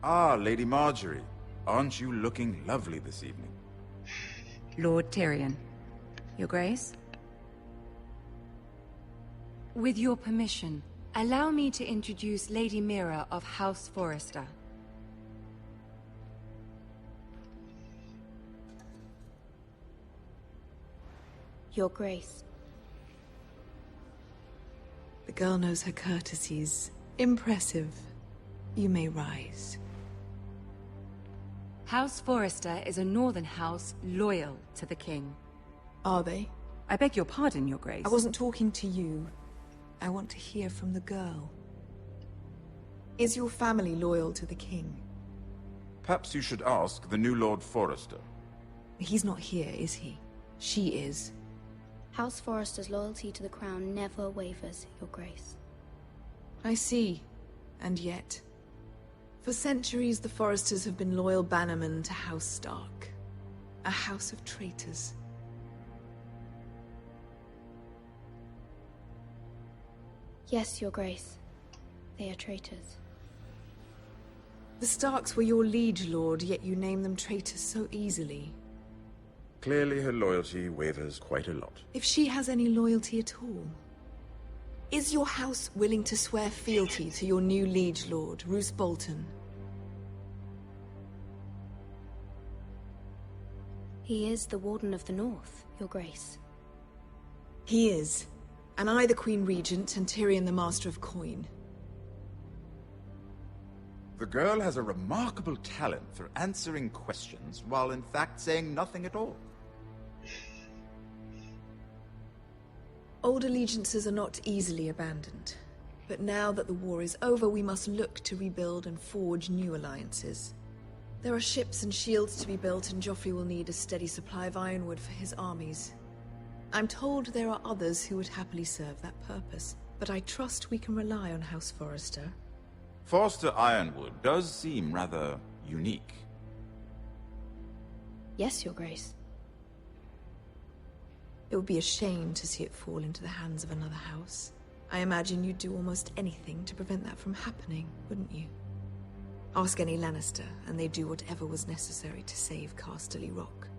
Ah, Lady Marjorie. Aren't you looking lovely this evening? Lord Tyrion. Your Grace? With your permission, allow me to introduce Lady Mira of House Forrester. Your Grace. The girl knows her courtesies. Impressive. You may rise. House Forrester is a northern house loyal to the king. Are they? I beg your pardon, Your Grace. I wasn't talking to you. I want to hear from the girl. Is your family loyal to the king? Perhaps you should ask the new Lord Forrester. He's not here, is he? She is. House Forrester's loyalty to the crown never wavers, Your Grace. I see. And yet, for centuries the Forresters have been loyal bannermen to House Stark. A house of traitors. Yes, Your Grace. They are traitors. The Starks were your liege lord, yet you name them traitors so easily. Clearly her loyalty wavers quite a lot. If she has any loyalty at all. Is your house willing to swear fealty to your new liege lord, Roose Bolton? He is the Warden of the North, Your Grace. He is. And I the Queen Regent, and Tyrion the Master of Coin. The girl has a remarkable talent for answering questions while in fact saying nothing at all. Old allegiances are not easily abandoned. But now that the war is over, we must look to rebuild and forge new alliances. There are ships and shields to be built, and Joffrey will need a steady supply of ironwood for his armies. I'm told there are others who would happily serve that purpose, but I trust we can rely on House Forrester. Forster Ironwood does seem rather unique. Yes, Your Grace. It would be a shame to see it fall into the hands of another house. I imagine you'd do almost anything to prevent that from happening, wouldn't you? Ask any Lannister, and they'd do whatever was necessary to save Casterly Rock.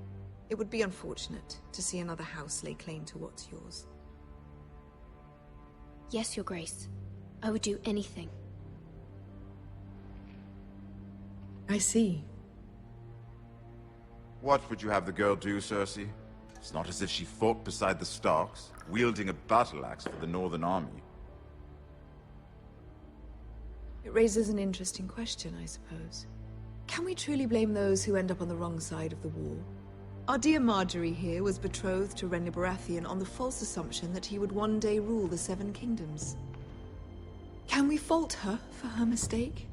It would be unfortunate to see another house lay claim to what's yours. Yes, Your Grace. I would do anything. I see. What would you have the girl do, Cersei? It's not as if she fought beside the Starks, wielding a battle axe for the Northern Army. It raises an interesting question, I suppose. Can we truly blame those who end up on the wrong side of the war? Our dear Marjorie here was betrothed to Renly Baratheon on the false assumption that he would one day rule the Seven Kingdoms. Can we fault her for her mistake?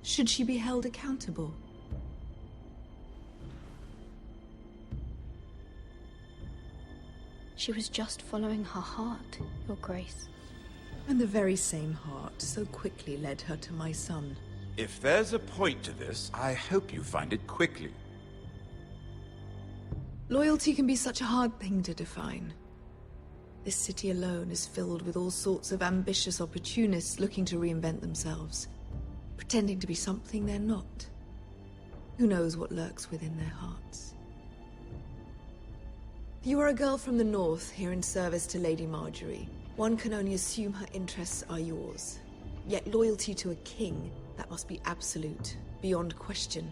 Should she be held accountable? She was just following her heart, Your Grace. And the very same heart so quickly led her to my son. If there's a point to this, I hope you find it quickly. Loyalty can be such a hard thing to define. This city alone is filled with all sorts of ambitious opportunists looking to reinvent themselves, pretending to be something they're not. Who knows what lurks within their hearts? You are a girl from the north, here in service to Lady Marjorie. One can only assume her interests are yours. Yet loyalty to a king, that must be absolute, beyond question.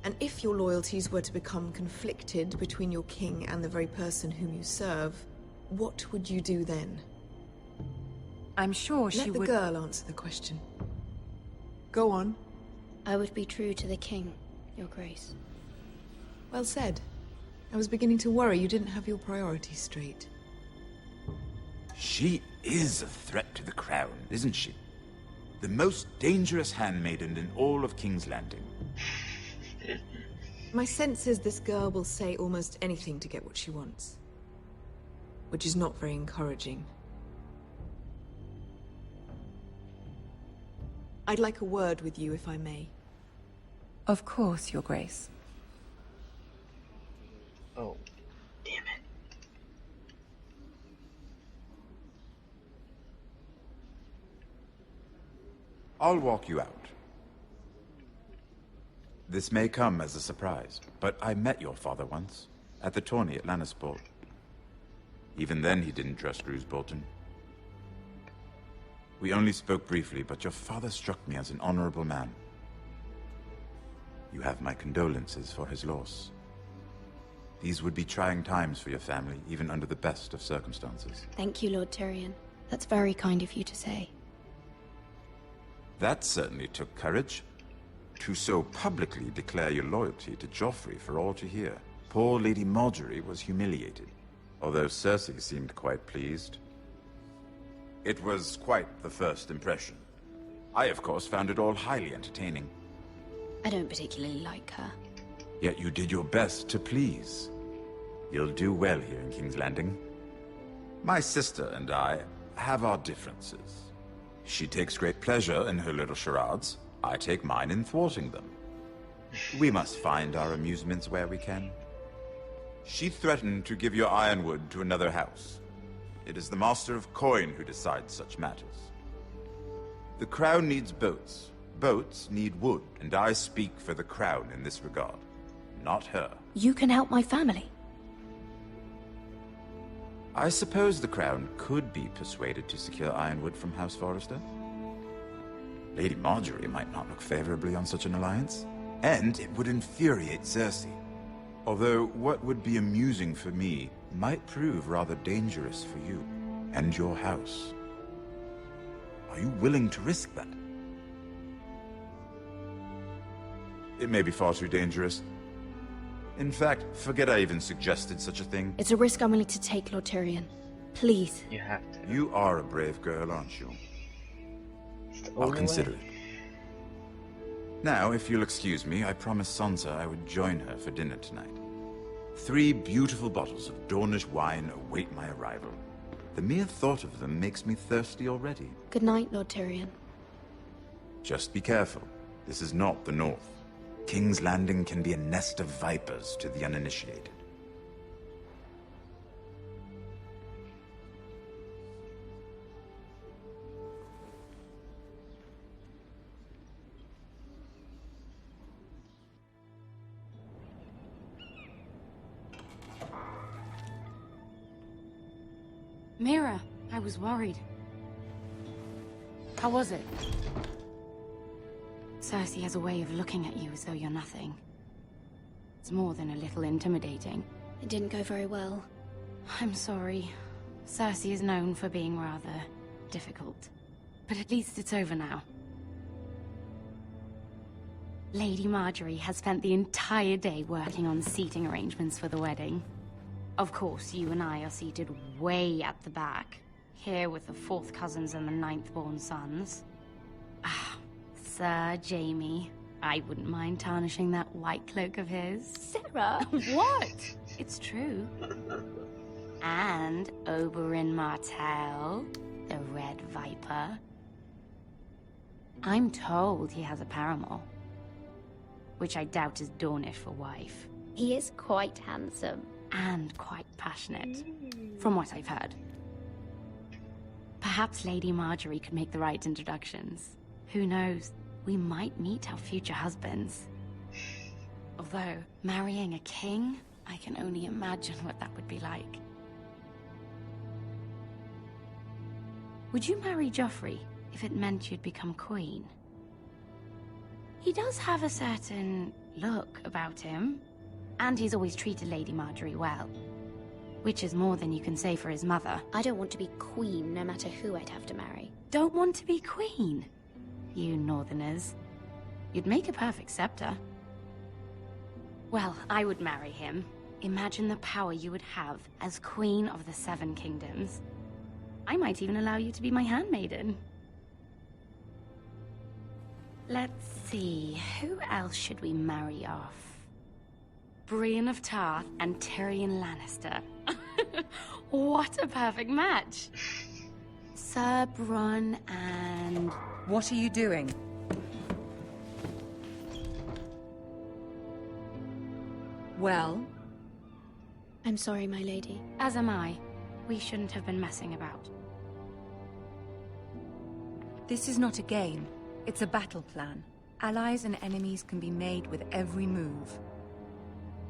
And if your loyalties were to become conflicted between your king and the very person whom you serve, what would you do then? I'm sure she would... Let the girl answer the question. Go on. I would be true to the king, Your Grace. Well said. I was beginning to worry you didn't have your priorities straight. She is a threat to the crown, isn't she? The most dangerous handmaiden in all of King's Landing. My sense is this girl will say almost anything to get what she wants. Which is not very encouraging. I'd like a word with you, if I may. Of course, Your Grace. Oh, damn it. I'll walk you out. This may come as a surprise, but I met your father once, at the tourney at Lannisport. Even then he didn't trust Roose Bolton. We only spoke briefly, but your father struck me as an honorable man. You have my condolences for his loss. These would be trying times for your family, even under the best of circumstances. Thank you, Lord Tyrion. That's very kind of you to say. That certainly took courage. To so publicly declare your loyalty to Joffrey for all to hear. Poor Lady Marjorie was humiliated, although Cersei seemed quite pleased. It was quite the first impression. I, of course, found it all highly entertaining. I don't particularly like her. Yet you did your best to please. You'll do well here in King's Landing. My sister and I have our differences. She takes great pleasure in her little charades. I take mine in thwarting them. We must find our amusements where we can. She threatened to give your ironwood to another house. It is the Master of Coin who decides such matters. The Crown needs boats. Boats need wood, and I speak for the Crown in this regard, not her. You can help my family. I suppose the Crown could be persuaded to secure ironwood from House Forrester. Lady Marjorie might not look favorably on such an alliance, and it would infuriate Cersei. Although what would be amusing for me might prove rather dangerous for you and your house. Are you willing to risk that? It may be far too dangerous. In fact, forget I even suggested such a thing. It's a risk I'm willing to take, Lord Tyrion. Please. You have to. You are a brave girl, aren't you? I'll consider it. Now, if you'll excuse me, I promised Sansa I would join her for dinner tonight. 3 beautiful bottles of Dornish wine await my arrival. The mere thought of them makes me thirsty already. Good night, Lord Tyrion. Just be careful. This is not the North. King's Landing can be a nest of vipers to the uninitiated. Mira, I was worried. How was it? Cersei has a way of looking at you as though you're nothing. It's more than a little intimidating. It didn't go very well. I'm sorry. Cersei is known for being rather difficult. But at least it's over now. Lady Marjorie has spent the entire day working on seating arrangements for the wedding. Of course, you and I are seated way at the back, here with the 4th cousins and the 9th-born sons. Ah, Sir Jaime. I wouldn't mind tarnishing that white cloak of his. Sarah! What? It's true. And Oberyn Martell, the Red Viper. I'm told he has a paramour, which I doubt is Dornish for wife. He is quite handsome. And quite passionate, from what I've heard. Perhaps Lady Marjorie could make the right introductions. Who knows? We might meet our future husbands. Although, marrying a king, I can only imagine what that would be like. Would you marry Joffrey if it meant you'd become queen? He does have a certain look about him. And he's always treated Lady Marjorie well. Which is more than you can say for his mother. I don't want to be queen, no matter who I'd have to marry. Don't want to be queen? You northerners. You'd make a perfect scepter. Well, I would marry him. Imagine the power you would have as Queen of the 7 Kingdoms. I might even allow you to be my handmaiden. Let's see, who else should we marry off? Brienne of Tarth and Tyrion Lannister. What a perfect match! Sir Bronn and... What are you doing? Well? I'm sorry, my lady. As am I. We shouldn't have been messing about. This is not a game. It's a battle plan. Allies and enemies can be made with every move.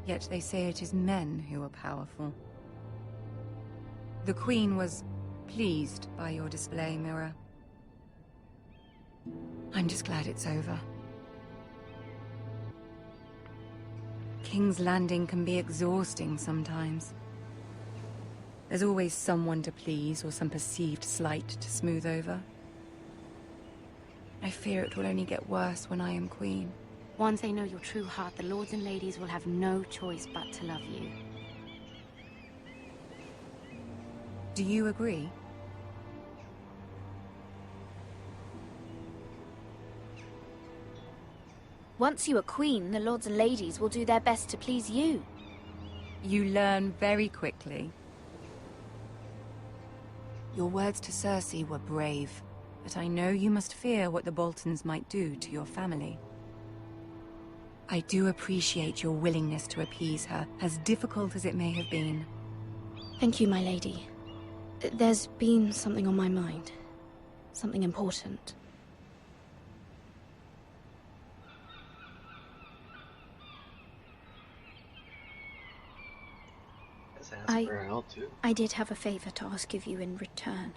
Yet they say it is men who are powerful. The Queen was pleased by your display, Mira. I'm just glad it's over. King's Landing can be exhausting sometimes. There's always someone to please or some perceived slight to smooth over. I fear it will only get worse when I am Queen. Once they know your true heart, the lords and ladies will have no choice but to love you. Do you agree? Once you are queen, the lords and ladies will do their best to please you. You learn very quickly. Your words to Cersei were brave, but I know you must fear what the Boltons might do to your family. I do appreciate your willingness to appease her, as difficult as it may have been. Thank you, my lady. There's been something on my mind. Something important. I did have a favor to ask of you in return.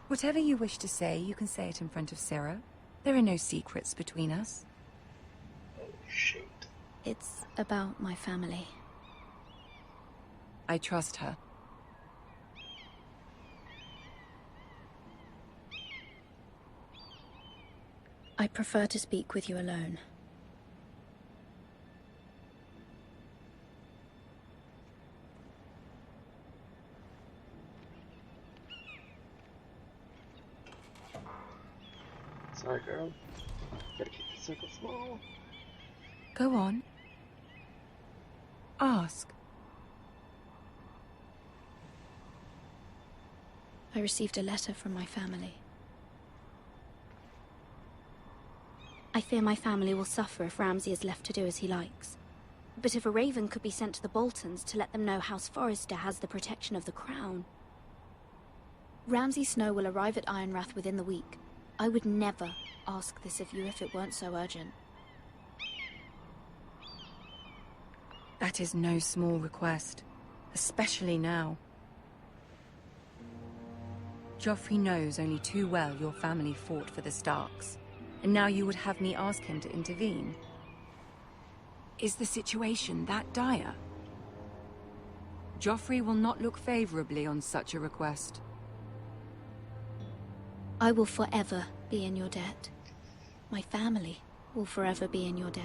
Whatever you wish to say, you can say it in front of Sarah. There are no secrets between us. Oh, shoot. It's about my family. I trust her. I prefer to speak with you alone. Sorry, girl. Gotta keep the circle small. Go on. Ask. I received a letter from my family. I fear my family will suffer if Ramsay is left to do as he likes. But if a raven could be sent to the Boltons to let them know House Forrester has the protection of the crown... Ramsay Snow will arrive at Ironrath within the week. I would never ask this of you if it weren't so urgent. That is no small request, especially now. Joffrey knows only too well your family fought for the Starks, and now you would have me ask him to intervene. Is the situation that dire? Joffrey will not look favorably on such a request. I will forever be in your debt. My family will forever be in your debt.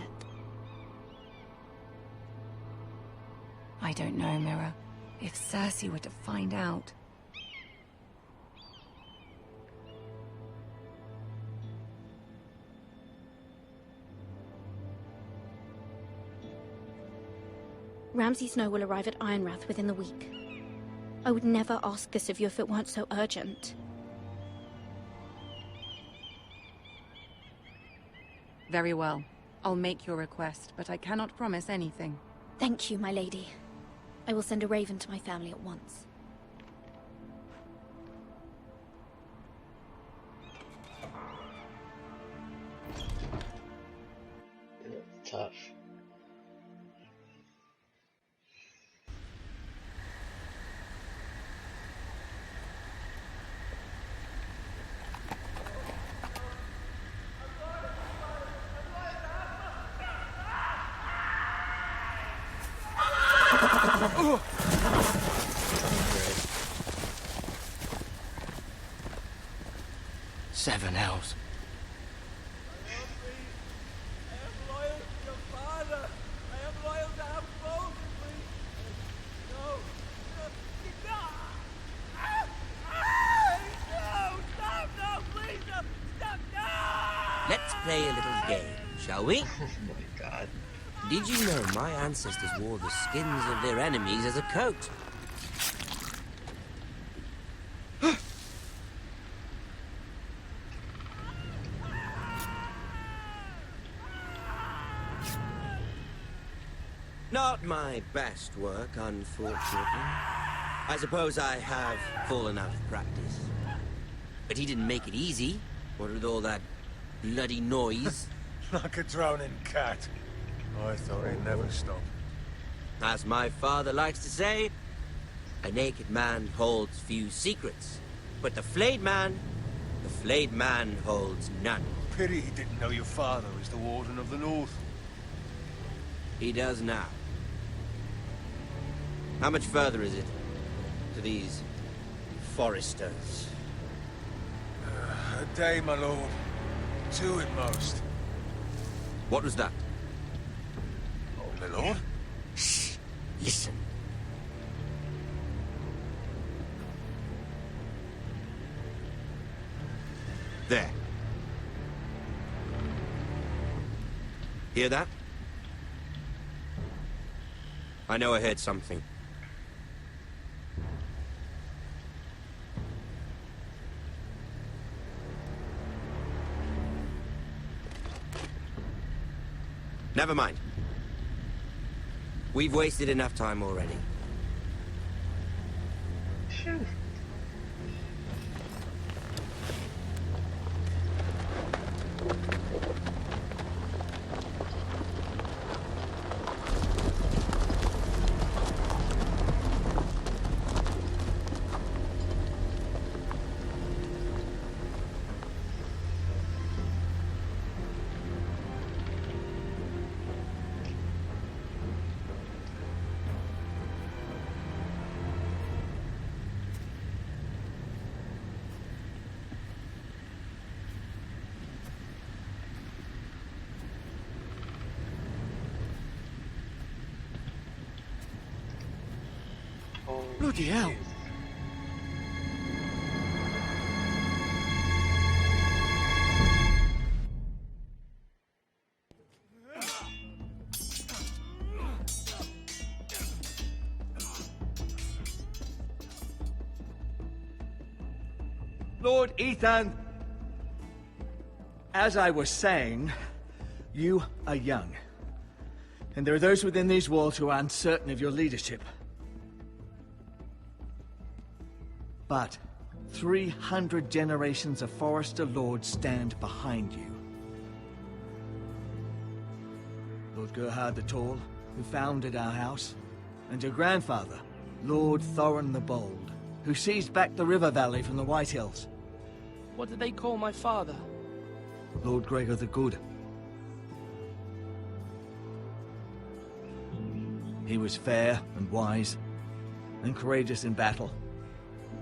I don't know, Mira. If Cersei were to find out... Ramsay Snow will arrive at Ironrath within the week. I would never ask this of you if it weren't so urgent. Very well. I'll make your request, but I cannot promise anything. Thank you, my lady. I will send a raven to my family at once. It's tough. Seven hells. Let's play a little game, shall we? Oh my god. Did you know my ancestors wore the skins of their enemies as a coat? Not my best work, unfortunately. I suppose I have fallen out of practice. But he didn't make it easy, what with all that bloody noise. Like a drowning cat. I thought he'd never stop. As my father likes to say, a naked man holds few secrets. But the flayed man holds none. Pity he didn't know your father was the Warden of the North. He does now. How much further is it to these Forresters? A day, my lord. 2 at most. What was that? My lord? Shh! Listen. There. Hear that? I know I heard something. Never mind. We've wasted enough time already. Sure. Bloody hell. Lord Ethan! As I was saying, you are young. And there are those within these walls who are uncertain of your leadership. But 300 generations of Forrester lords stand behind you. Lord Gerhard the Tall, who founded our house, and your grandfather, Lord Thorin the Bold, who seized back the river valley from the White Hills. What did they call my father? Lord Gregor the Good. He was fair and wise, and courageous in battle.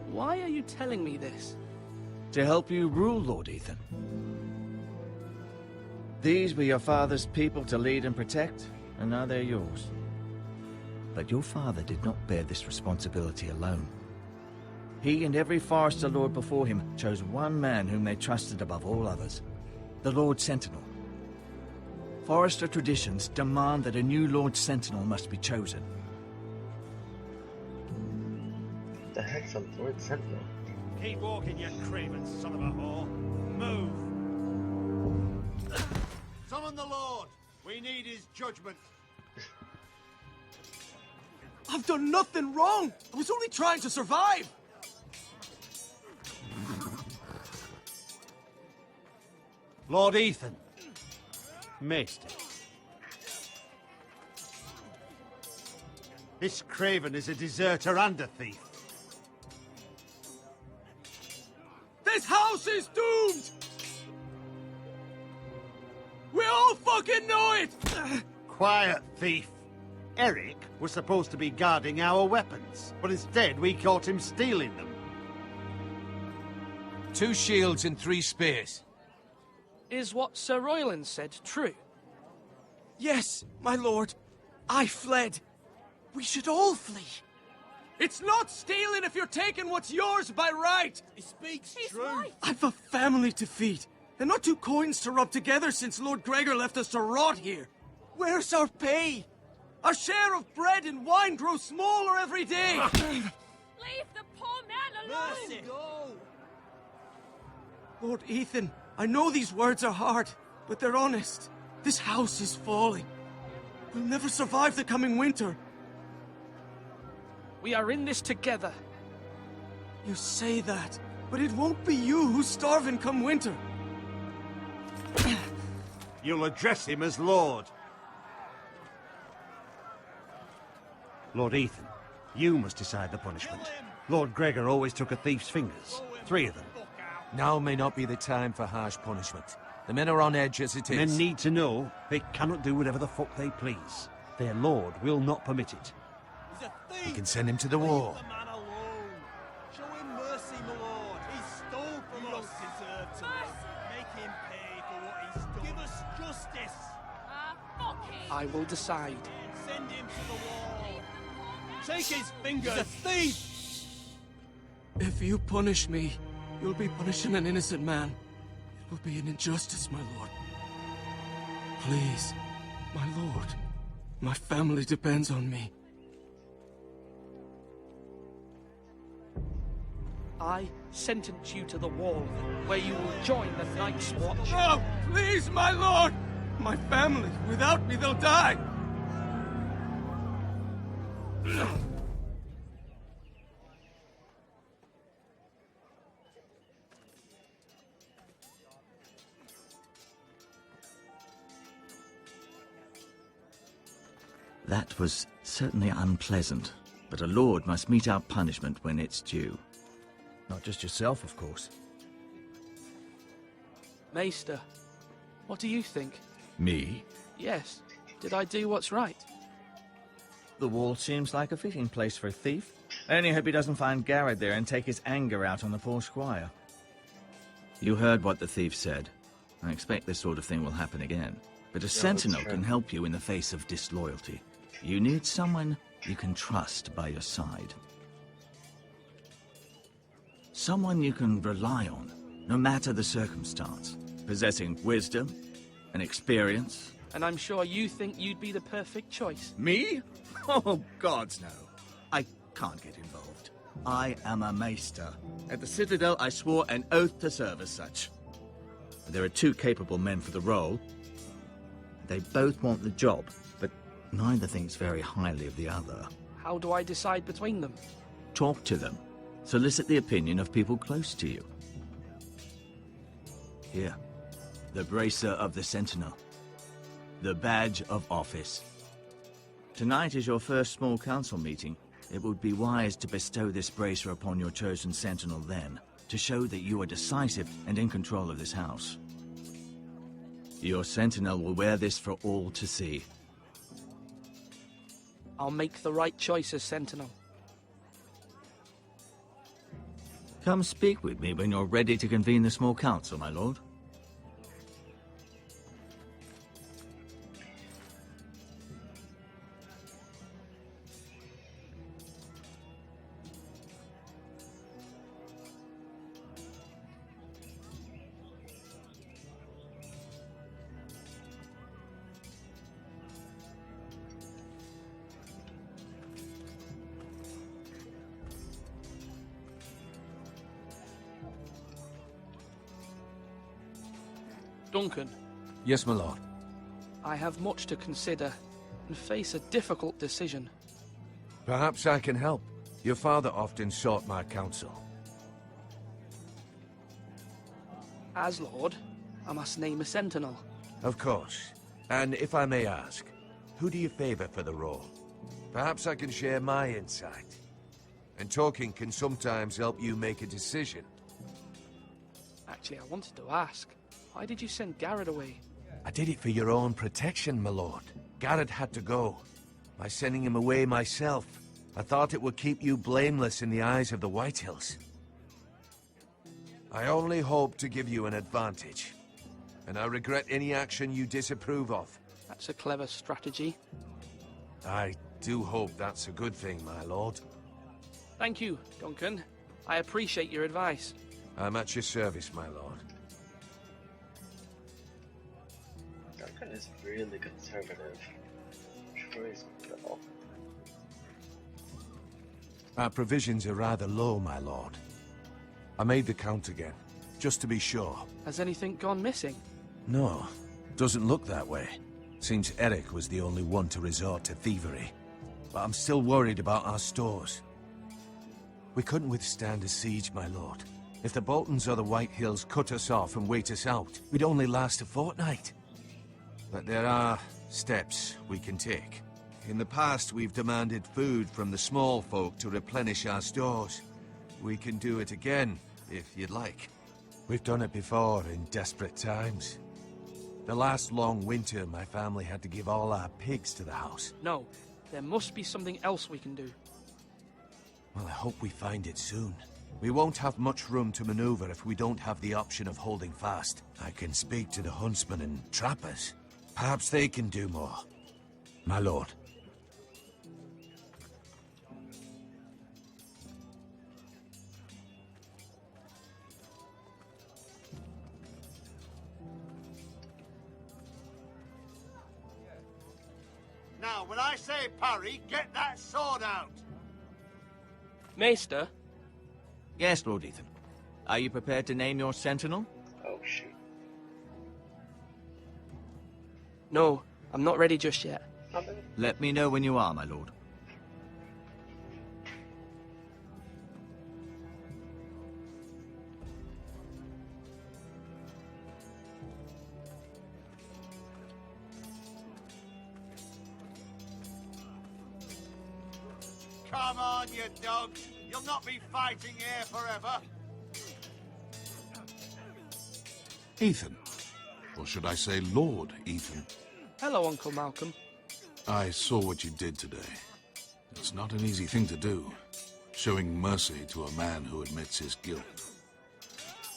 Why are you telling me this? To help you rule, Lord Ethan. These were your father's people to lead and protect, and now they're yours. But your father did not bear this responsibility alone. He and every Forrester lord before him chose one man whom they trusted above all others, the Lord Sentinel. Forrester traditions demand that a new Lord Sentinel must be chosen. The heck's a Lord Sentinel? Keep walking, you craven son of a whore. Move! Summon the Lord! We need his judgment. I've done nothing wrong! I was only trying to survive! Lord Ethan. Maester. This craven is a deserter and a thief. This house is doomed! We all fucking know it! Quiet, thief. Eric was supposed to be guarding our weapons, but instead we caught him stealing them. 2 shields and 3 spears. Is what Sir Royland said true? Yes, my lord. I fled. We should all flee. It's not stealing if you're taking what's yours by right. He speaks true. I've a family to feed, and not 2 coins to rub together since Lord Gregor left us to rot here. Where's our pay? Our share of bread and wine grows smaller every day. Leave the poor man alone! Mercy. Go. Lord Ethan, I know these words are hard, but they're honest. This house is falling. We'll never survive the coming winter. We are in this together. You say that, but it won't be you who's starving come winter. You'll address him as Lord. Lord Ethan, you must decide the punishment. Lord Gregor always took a thief's fingers. 3 of them. Now may not be the time for harsh punishment. The men are on edge as it is. Men need to know they cannot do whatever the fuck they please. Their lord will not permit it. You can send him to the wall. Leave the man alone. Show him mercy, my lord. He stole from us. You don't deserve to live. Make him pay for what he stole. Give us justice. Fuck him. I will decide. Send him to the wall. Take his fingers. He's a thief. If you punish me, you'll be punishing an innocent man. It will be an injustice, my lord. Please, my lord. My family depends on me. I sentence you to the wall, where you will join the Night's Watch. No! Please, my lord! My family. Without me, they'll die. That was certainly unpleasant, but a lord must mete out punishment when it's due. Not just yourself, of course. Maester, what do you think? Me? Yes. Did I do what's right? The wall seems like a fitting place for a thief. I only hope he doesn't find Garrett there and take his anger out on the poor squire. You heard what the thief said. I expect this sort of thing will happen again. But a sentinel can help you in the face of disloyalty. You need someone you can trust by your side. Someone you can rely on, no matter the circumstance. Possessing wisdom and experience. And I'm sure you think you'd be the perfect choice. Me? Oh, gods no. I can't get involved. I am a maester. At the Citadel, I swore an oath to serve as such. There are two capable men for the role. They both want the job, but neither thinks very highly of the other. How do I decide between them? Talk to them. Solicit the opinion of people close to you. Here, the bracer of the Sentinel. The badge of office. Tonight is your first small council meeting. It would be wise to bestow this bracer upon your chosen Sentinel then, to show that you are decisive and in control of this house. Your Sentinel will wear this for all to see. I'll make the right choice as Sentinel. Come speak with me when you're ready to convene the small council, my lord. Duncan. Yes, my lord. I have much to consider and face a difficult decision. Perhaps I can help. Your father often sought my counsel. As Lord, I must name a Sentinel. Of course. And if I may ask, who do you favor for the role? Perhaps I can share my insight. And talking can sometimes help you make a decision. Actually, I wanted to ask, why did you send Garrett away? I did it for your own protection, my lord. Garrett had to go. By sending him away myself, I thought it would keep you blameless in the eyes of the Whitehills. I only hope to give you an advantage. And I regret any action you disapprove of. That's a clever strategy. I do hope that's a good thing, my lord. Thank you, Duncan. I appreciate your advice. I'm at your service, my lord. Duncan is really conservative. Choice though. Our provisions are rather low, my lord. I made the count again, just to be sure. Has anything gone missing? No, doesn't look that way. Seems Eric was the only one to resort to thievery. But I'm still worried about our stores. We couldn't withstand a siege, my lord. If the Boltons or the Whitehills cut us off and wait us out, we'd only last a fortnight. But there are steps we can take. In the past, we've demanded food from the small folk to replenish our stores. We can do it again, if you'd like. We've done it before in desperate times. The last long winter, my family had to give all our pigs to the house. No, there must be something else we can do. Well, I hope we find it soon. We won't have much room to maneuver if we don't have the option of holding fast. I can speak to the huntsmen and trappers. Perhaps they can do more. My lord. Now, when I say parry, get that sword out! Maester? Yes, Lord Ethan. Are you prepared to name your sentinel? Oh, shoot. No, I'm not ready just yet. Let me know when you are, my lord. Come on, you dogs. You'll not be fighting here forever. Ethan. Or should I say Lord Ethan? Hello, Uncle Malcolm. I saw what you did today. It's not an easy thing to do, showing mercy to a man who admits his guilt.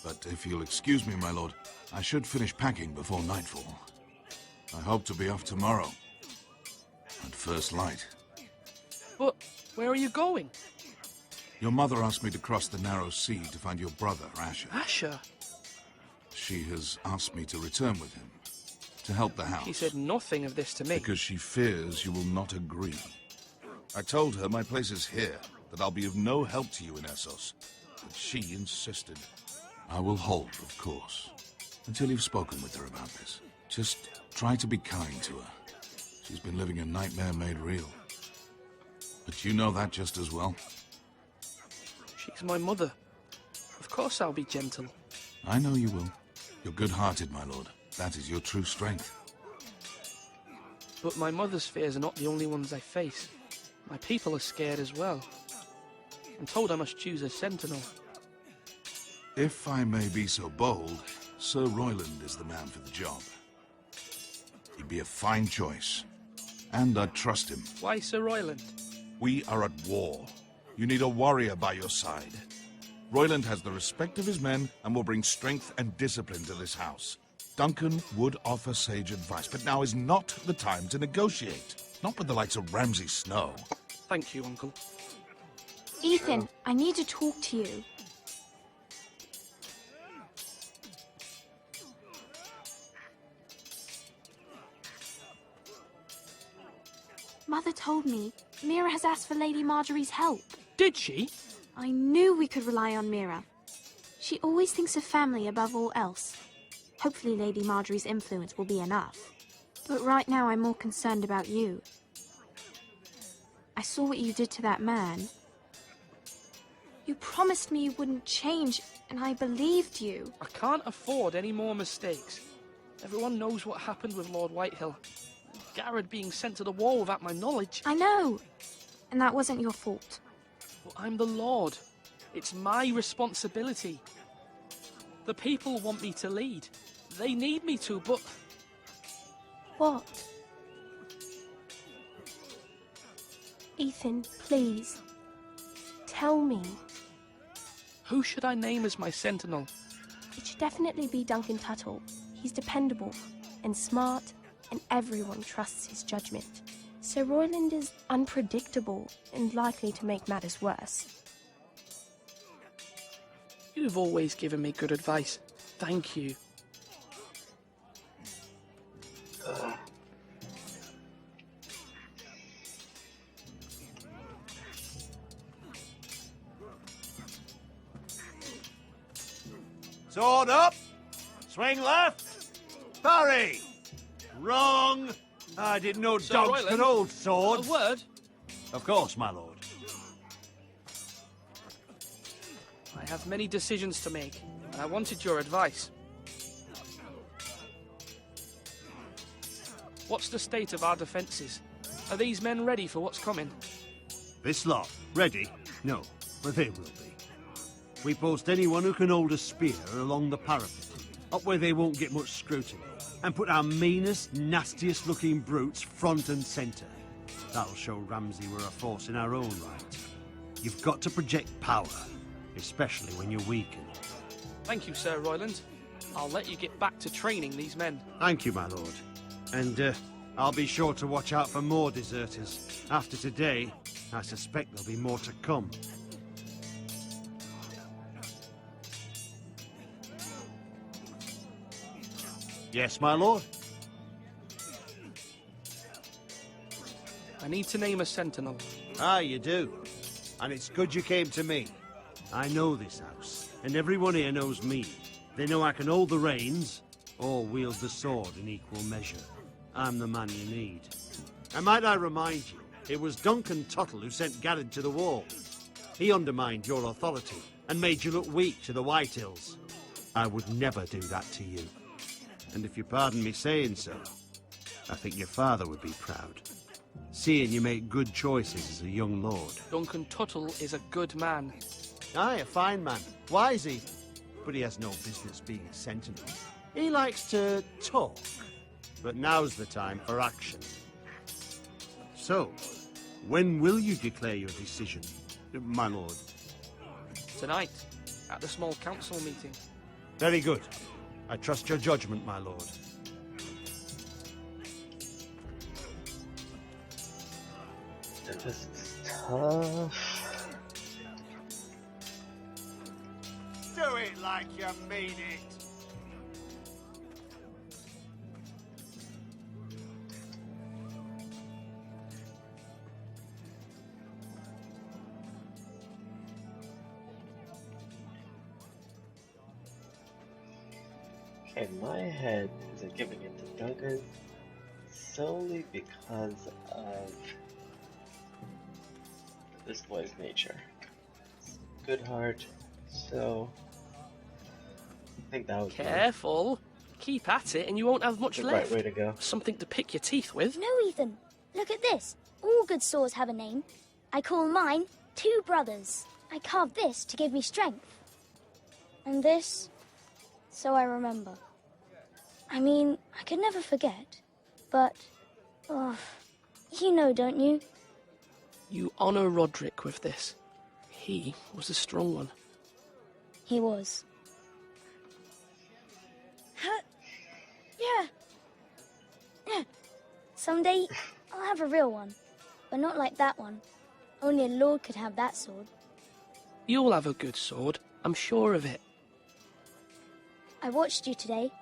But if you'll excuse me, my lord, I should finish packing before nightfall. I hope to be off tomorrow. At first light. But where are you going? Your mother asked me to cross the narrow sea to find your brother, Asher. Asher? She has asked me to return with him, to help the house. She said nothing of this to me. Because she fears you will not agree. I told her my place is here, that I'll be of no help to you in Essos. But she insisted. I will hold, of course, until you've spoken with her about this. Just try to be kind to her. She's been living a nightmare made real. But you know that just as well. She's my mother. Of course I'll be gentle. I know you will. You're good-hearted, my lord. That is your true strength. But my mother's fears are not the only ones I face. My people are scared as well. I'm told I must choose a sentinel. If I may be so bold, Sir Royland is the man for the job. He'd be a fine choice. And I'd trust him. Why Sir Royland? We are at war. You need a warrior by your side. Royland has the respect of his men and will bring strength and discipline to this house. Duncan would offer sage advice, but now is not the time to negotiate. Not with the likes of Ramsay Snow. Thank you, Uncle. Ethan, I need to talk to you. Mother told me Mira has asked for Lady Marjorie's help. Did she? I knew we could rely on Mira. She always thinks of family above all else. Hopefully Lady Marjorie's influence will be enough. But right now I'm more concerned about you. I saw what you did to that man. You promised me you wouldn't change, and I believed you. I can't afford any more mistakes. Everyone knows what happened with Lord Whitehill. Garrett being sent to the wall without my knowledge. I know. And that wasn't your fault. Well, I'm the Lord. It's my responsibility. The people want me to lead. They need me to, but... What? Ethan, please. Tell me. Who should I name as my sentinel? It should definitely be Duncan Tuttle. He's dependable and smart, and everyone trusts his judgment. Sir Royland is unpredictable and likely to make matters worse. You've always given me good advice. Thank you. Sword up! Swing left! Parry! Wrong! I didn't know Sir dogs Royland, could hold swords. A word? Of course, my lord. I have many decisions to make, and I wanted your advice. What's the state of our defences? Are these men ready for what's coming? This lot, ready? No, but they will be. We post anyone who can hold a spear along the parapet, up where they won't get much scrutiny, and put our meanest, nastiest looking brutes front and centre. That'll show Ramsay we're a force in our own right. You've got to project power, especially when you're weakened. Thank you, Sir Royland. I'll let you get back to training these men. Thank you, my lord. And I'll be sure to watch out for more deserters. After today, I suspect there'll be more to come. Yes, my lord? I need to name a sentinel. Ah, you do. And it's good you came to me. I know this house, and everyone here knows me. They know I can hold the reins, or wield the sword in equal measure. I'm the man you need. And might I remind you, it was Duncan Tuttle who sent Garrett to the wall. He undermined your authority and made you look weak to the Whitehills. I would never do that to you. And if you pardon me saying so, I think your father would be proud, seeing you make good choices as a young lord. Duncan Tuttle is a good man. Aye, a fine man. Wise even. But he has no business being a sentinel. He likes to talk, but now's the time for action. So, when will you declare your decision, my lord? Tonight, at the small council meeting. Very good. I trust your judgment, my lord. This is tough. Do it like you mean it. In my head, is it giving it to Duncan solely because of this boy's nature? Good heart, so I think that was Careful. Keep at it and you won't have much the left. right way to go. Something to pick your teeth with. No, Ethan. Look at this. All good swords have a name. I call mine Two Brothers. I carved this to give me strength. And this, so I remember. I mean, I could never forget. But, oh, you know, don't you? You honor Roderick with this. He was a strong one. He was. Yeah. Someday, I'll have a real one. But not like that one. Only a lord could have that sword. You'll have a good sword. I'm sure of it. I watched you today.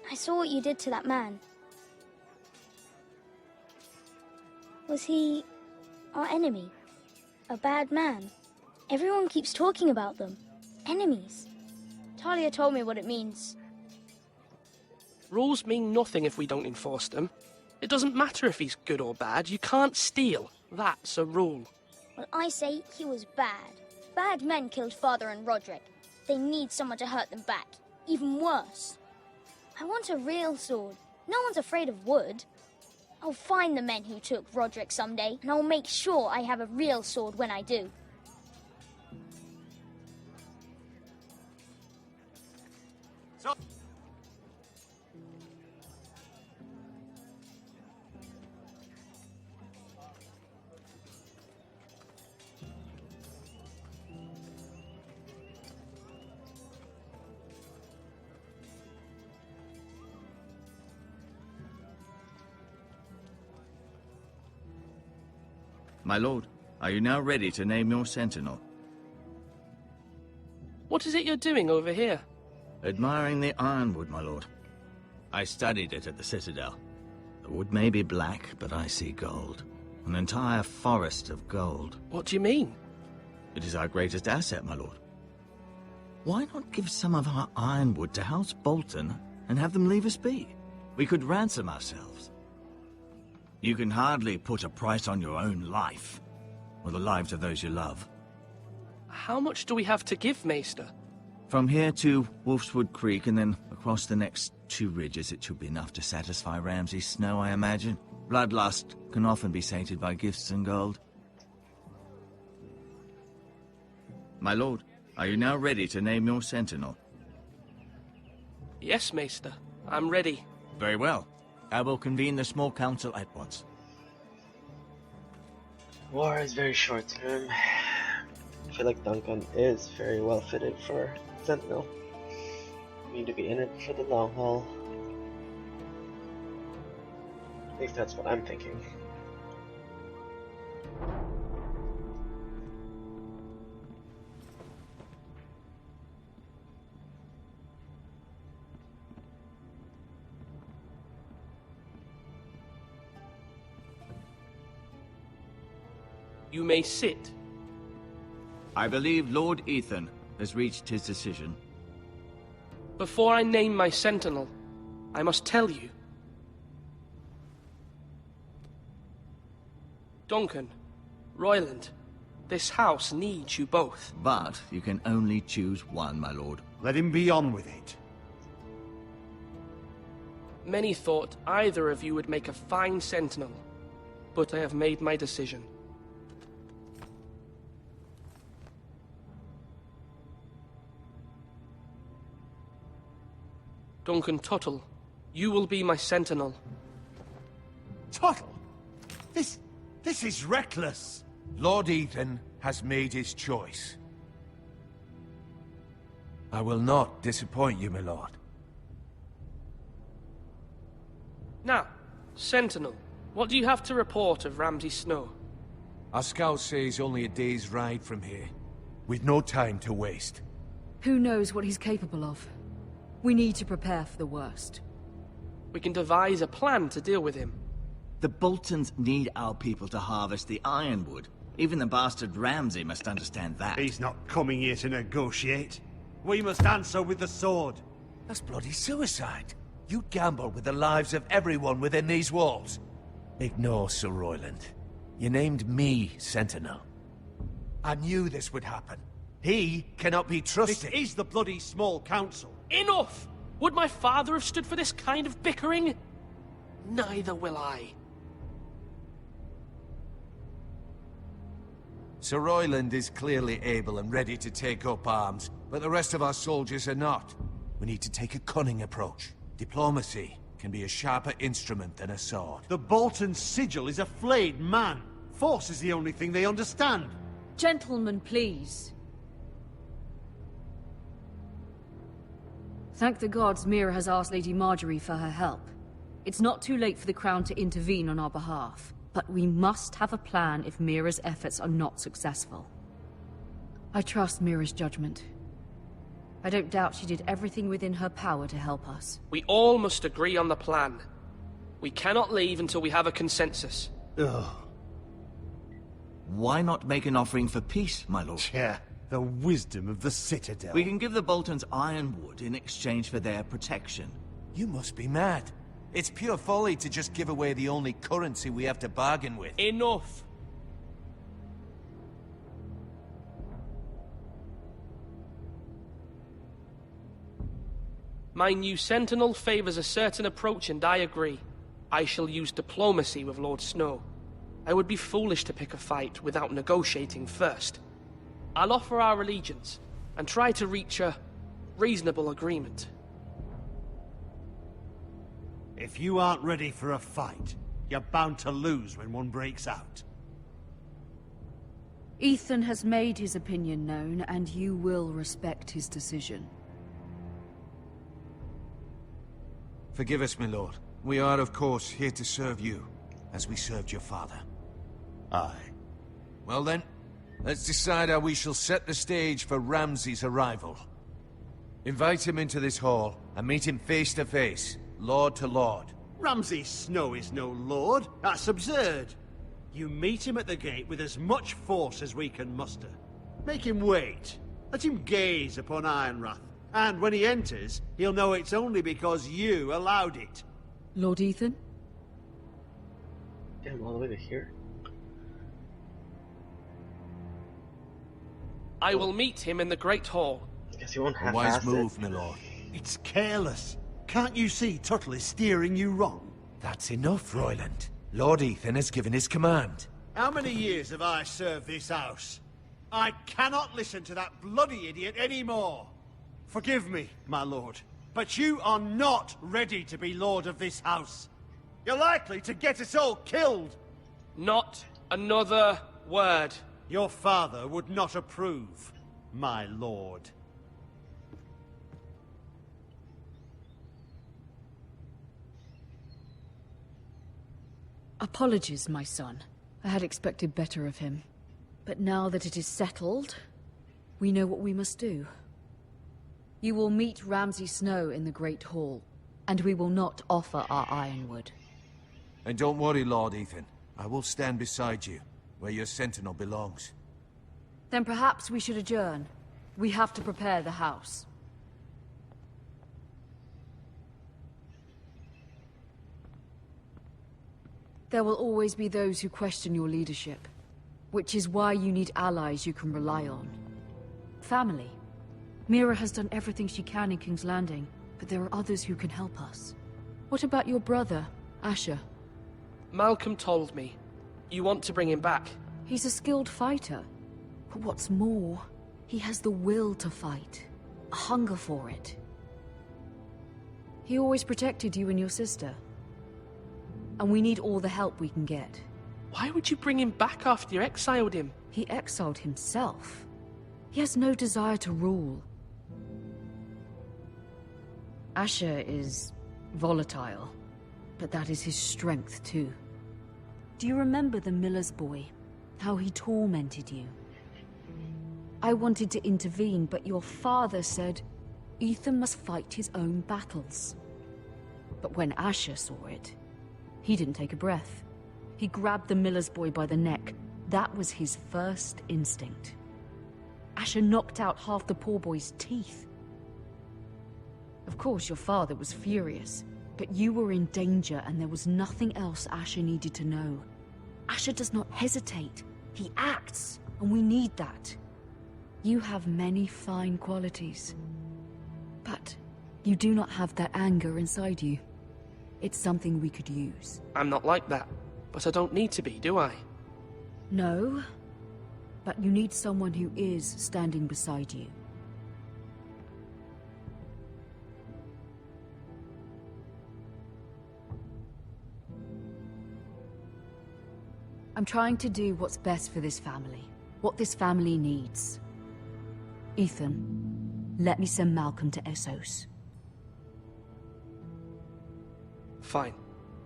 I saw what you did to that man. Was he our enemy? A bad man? Everyone keeps talking about them. Enemies. Talia told me what it means. Rules mean nothing if we don't enforce them. It doesn't matter if he's good or bad. You can't steal. That's a rule. Well, I say he was bad. Bad men killed Father and Roderick. They need someone to hurt them back. Even worse. I want a real sword. No one's afraid of wood. I'll find the men who took Roderick someday, and I'll make sure I have a real sword when I do. My lord, are you now ready to name your sentinel? What is it you're doing over here? Admiring the ironwood, my lord. I studied it at the Citadel. The wood may be black, but I see gold. An entire forest of gold. What do you mean? It is our greatest asset, my lord. Why not give some of our ironwood to House Bolton and have them leave us be? We could ransom ourselves. You can hardly put a price on your own life, or the lives of those you love. How much do we have to give, Maester? From here to Wolfswood Creek and then across the next 2 ridges, it should be enough to satisfy Ramsay Snow, I imagine. Bloodlust can often be sated by gifts and gold. My lord, are you now ready to name your sentinel? Yes, Maester. I'm ready. Very well. I will convene the small council at once. War is very short term. I feel like Duncan is very well fitted for Sentinel. We need to be in it for the long haul. At least that's what I'm thinking. You may sit. I believe Lord Ethan has reached his decision. Before I name my sentinel, I must tell you. Duncan, Royland, this house needs you both. But you can only choose one, my lord. Let him be on with it. Many thought either of you would make a fine sentinel, but I have made my decision. Duncan Tuttle, you will be my sentinel. Tuttle? This is reckless. Lord Ethan has made his choice. I will not disappoint you, my lord. Now, Sentinel, what do you have to report of Ramsay Snow? Our scouts say he's only a day's ride from here. We've no time to waste. Who knows what he's capable of? We need to prepare for the worst. We can devise a plan to deal with him. The Boltons need our people to harvest the ironwood. Even the bastard Ramsay must understand that. He's not coming here to negotiate. We must answer with the sword. That's bloody suicide. You gamble with the lives of everyone within these walls. Ignore Sir Royland. You named me Sentinel. I knew this would happen. He cannot be trusted. This is the bloody small council. Enough! Would my father have stood for this kind of bickering? Neither will I. Sir Royland is clearly able and ready to take up arms, but the rest of our soldiers are not. We need to take a cunning approach. Diplomacy can be a sharper instrument than a sword. The Bolton sigil is a flayed man. Force is the only thing they understand. Gentlemen, please. Thank the gods Mira has asked Lady Marjorie for her help. It's not too late for the Crown to intervene on our behalf, but we must have a plan if Mira's efforts are not successful. I trust Mira's judgment. I don't doubt she did everything within her power to help us. We all must agree on the plan. We cannot leave until we have a consensus. Ugh. Why not make an offering for peace, my lord? Yeah, the wisdom of the Citadel. We can give the Boltons ironwood in exchange for their protection. You must be mad. It's pure folly to just give away the only currency we have to bargain with. Enough! My new Sentinel favors a certain approach, and I agree. I shall use diplomacy with Lord Snow. I would be foolish to pick a fight without negotiating first. I'll offer our allegiance, and try to reach a reasonable agreement. If you aren't ready for a fight, you're bound to lose when one breaks out. Ethan has made his opinion known, and you will respect his decision. Forgive us, my lord. We are, of course, here to serve you, as we served your father. Aye. Well then, let's decide how we shall set the stage for Ramsay's arrival. Invite him into this hall, and meet him face to face, lord to lord. Ramsay Snow is no lord. That's absurd. You meet him at the gate with as much force as we can muster. Make him wait. Let him gaze upon Ironrath. And when he enters, he'll know it's only because you allowed it. Lord Ethan? Damn, all the way to here? I will meet him in the Great Hall. I guess you won't A have wise move, my lord. It's careless. Can't you see Tuttle is steering you wrong? That's enough, Royland. Lord Ethan has given his command. How many years have I served this house? I cannot listen to that bloody idiot anymore. Forgive me, my lord, but you are not ready to be lord of this house. You're likely to get us all killed. Not another word. Your father would not approve, my lord. Apologies, my son. I had expected better of him. But now that it is settled, we know what we must do. You will meet Ramsay Snow in the Great Hall, and we will not offer our ironwood. And don't worry, Lord Ethan. I will stand beside you, where your sentinel belongs. Then perhaps we should adjourn. We have to prepare the house. There will always be those who question your leadership, which is why you need allies you can rely on. Family. Mira has done everything she can in King's Landing, but there are others who can help us. What about your brother, Asher? Malcolm told me. You want to bring him back? He's a skilled fighter. But what's more, he has the will to fight. A hunger for it. He always protected you and your sister. And we need all the help we can get. Why would you bring him back after you exiled him? He exiled himself. He has no desire to rule. Asher is volatile, but that is his strength too. Do you remember the miller's boy? How he tormented you? I wanted to intervene, but your father said Ethan must fight his own battles. But when Asher saw it, he didn't take a breath. He grabbed the miller's boy by the neck. That was his first instinct. Asher knocked out half the poor boy's teeth. Of course, your father was furious, but you were in danger and there was nothing else Asher needed to know. Asher does not hesitate. He acts, and we need that. You have many fine qualities, but you do not have that anger inside you. It's something we could use. I'm not like that, but I don't need to be, do I? No, but you need someone who is standing beside you. I'm trying to do what's best for this family, what this family needs. Ethan, let me send Malcolm to Essos. Fine.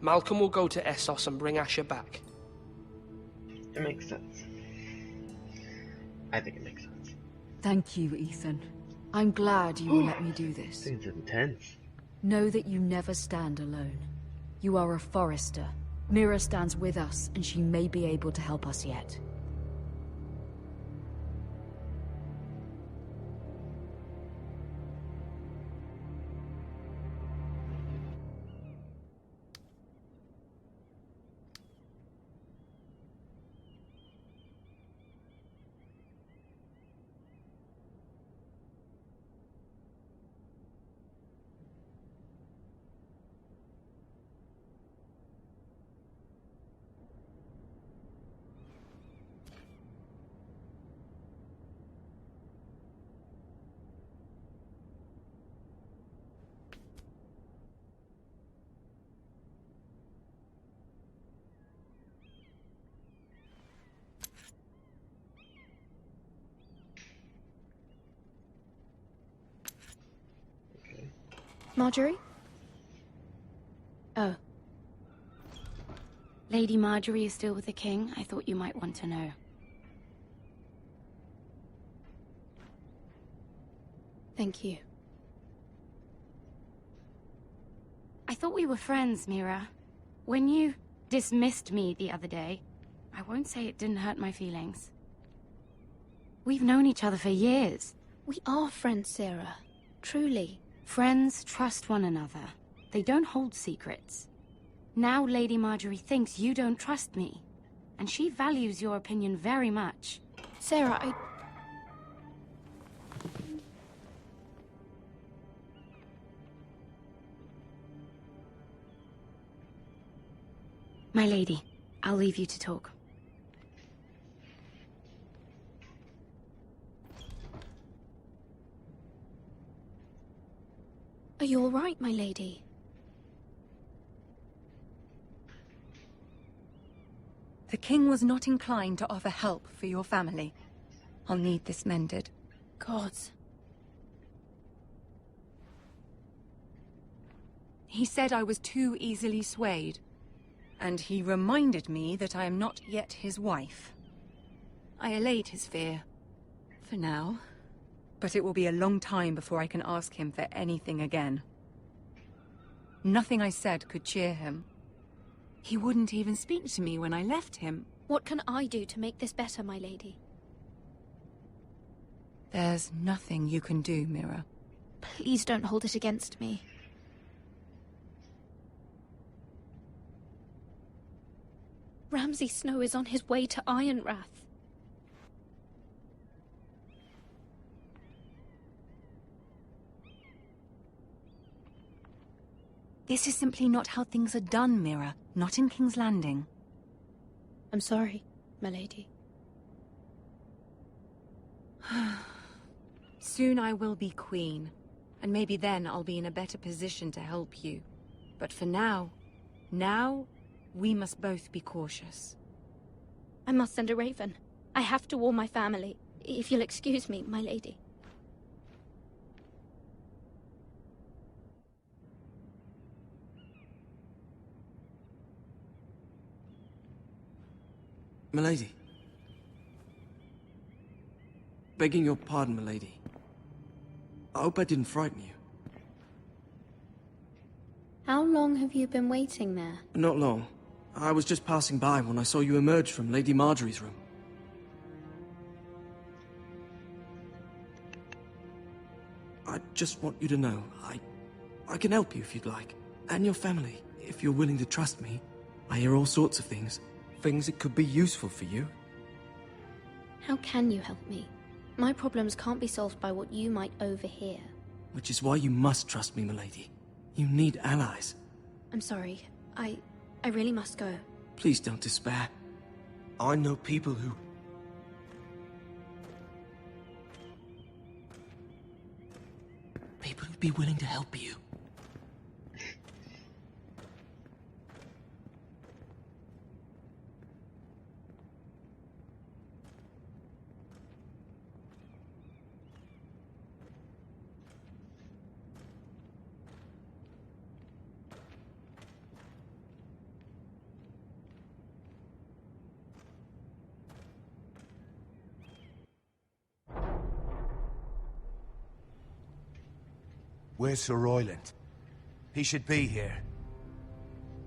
Malcolm will go to Essos and bring Asher back. It makes sense. I think it makes sense. Thank you, Ethan. I'm glad you will let me do this. Seems intense. Know that you never stand alone. You are a Forrester. Mira stands with us, and she may be able to help us yet. Marjorie? Oh. Lady Marjorie is still with the king. I thought you might want to know. Thank you. I thought we were friends, Mira. When you dismissed me the other day, I won't say it didn't hurt my feelings. We've known each other for years. We are friends, Sarah. Truly. Friends trust one another. They don't hold secrets. Now Lady Marjorie thinks you don't trust me, and she values your opinion very much. Sarah, My lady, I'll leave you to talk. Are you all right, my lady? The king was not inclined to offer help for your family. I'll need this mended. Gods. He said I was too easily swayed. And he reminded me that I am not yet his wife. I allayed his fear. For now. But it will be a long time before I can ask him for anything again. Nothing I said could cheer him. He wouldn't even speak to me when I left him. What can I do to make this better, my lady? There's nothing you can do, Mira. Please don't hold it against me. Ramsay Snow is on his way to Ironrath. This is simply not how things are done, Mira. Not in King's Landing. I'm sorry, my lady. Soon I will be queen, and maybe then I'll be in a better position to help you. But for now, we must both be cautious. I must send a raven. I have to warn my family. If you'll excuse me, my lady. Milady. Begging your pardon, milady. I hope I didn't frighten you. How long have you been waiting there? Not long. I was just passing by when I saw you emerge from Lady Marjorie's room. I just want you to know, I can help you if you'd like. And your family, if you're willing to trust me. I hear all sorts of things. Things that could be useful for you. How can you help me? My problems can't be solved by what you might overhear. Which is why you must trust me, milady. You need allies. I'm sorry. I really must go. Please don't despair. I know people who... People who'd be willing to help you. Where's Sir Royland? He should be here.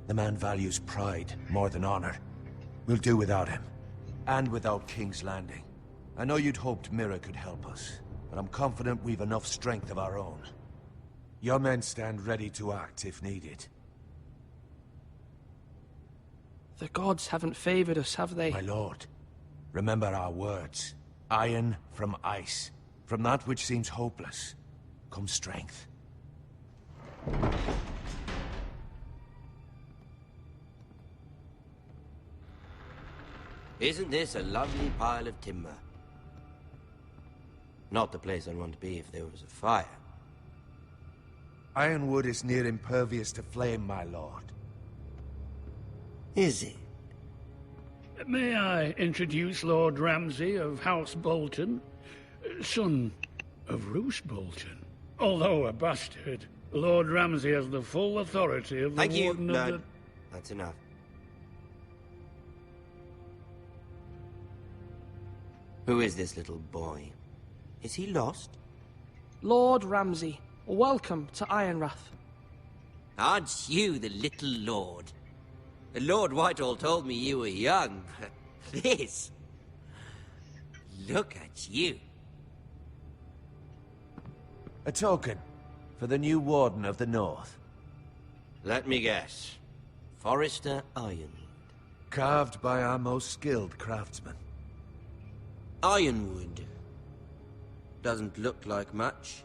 The man values pride more than honor. We'll do without him. And without King's Landing. I know you'd hoped Mira could help us, but I'm confident we've enough strength of our own. Your men stand ready to act if needed. The gods haven't favored us, have they? My lord, remember our words. Iron from ice. From that which seems hopeless, comes strength. Isn't this a lovely pile of timber? Not the place I'd want to be if there was a fire. Ironwood is near impervious to flame, my lord. Is it? May I introduce Lord Ramsay of House Bolton, son of Roose Bolton. Although a bastard, Lord Ramsay has the full authority of the Thank you, Warden of Lord. the... That's enough. Who is this little boy? Is he lost? Lord Ramsay, welcome to Ironrath. Aren't you the little lord? Lord Whitehall told me you were young, but this... Look at you. A token for the new Warden of the North. Let me guess. Forrester Ironwood. Carved by our most skilled craftsmen. Ironwood. Doesn't look like much.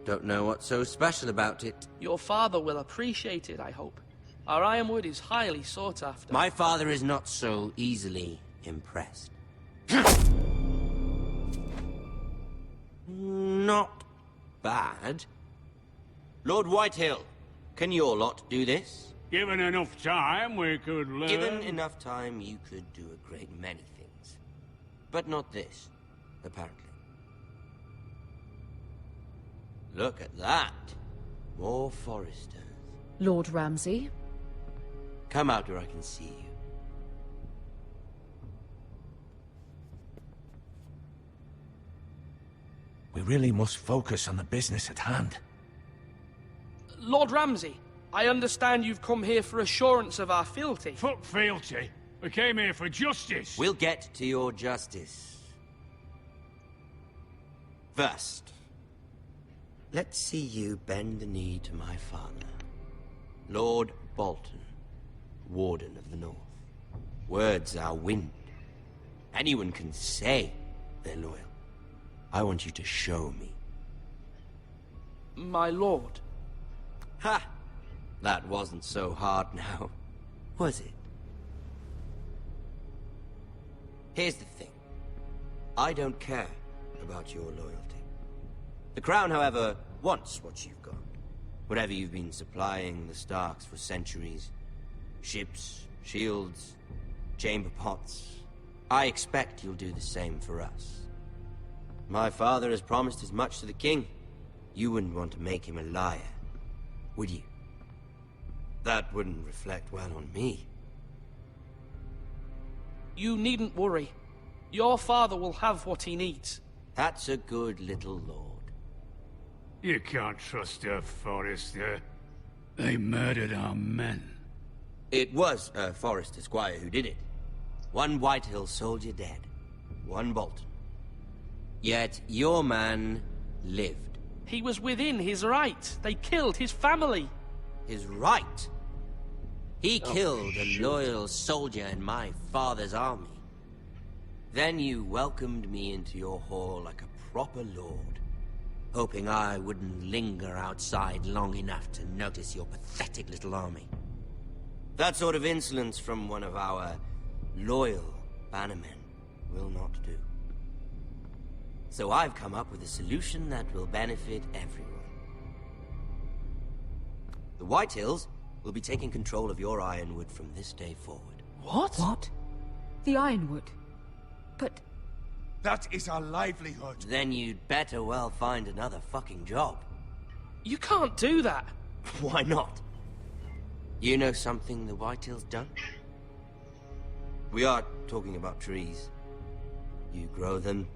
Don't know what's so special about it. Your father will appreciate it, I hope. Our ironwood is highly sought after. My father is not so easily impressed. Not bad. Lord Whitehill, can your lot do this? Given enough time, we could learn... Given enough time, you could do a great many things. But not this, apparently. Look at that. More Forresters. Lord Ramsay? Come out where I can see you. We really must focus on the business at hand. Lord Ramsay, I understand you've come here for assurance of our fealty. Fuck fealty. We came here for justice. We'll get to your justice. First, let's see you bend the knee to my father, Lord Bolton, Warden of the North. Words are wind. Anyone can say they're loyal. I want you to show me. My lord. Ha! That wasn't so hard now, was it? Here's the thing. I don't care about your loyalty. The Crown, however, wants what you've got. Whatever you've been supplying the Starks for centuries. Ships, shields, chamber pots. I expect you'll do the same for us. My father has promised as much to the king. You wouldn't want to make him a liar, would you? That wouldn't reflect well on me. You needn't worry. Your father will have what he needs. That's a good little lord. You can't trust her, Forrester. They murdered our men. It was Forrester Squire who did it. One Whitehill soldier dead. One Bolton. Yet your man lived. He was within his right. They killed his family. His right? He killed a loyal soldier in my father's army. Then you welcomed me into your hall like a proper lord, hoping I wouldn't linger outside long enough to notice your pathetic little army. That sort of insolence from one of our loyal bannermen will not do. So I've come up with a solution that will benefit everyone. The Whitehills will be taking control of your Ironwood from this day forward. What? What? The Ironwood? But... That is our livelihood. Then you'd better well find another fucking job. You can't do that. Why not? You know something the Whitehill's done? We are talking about trees. You grow them,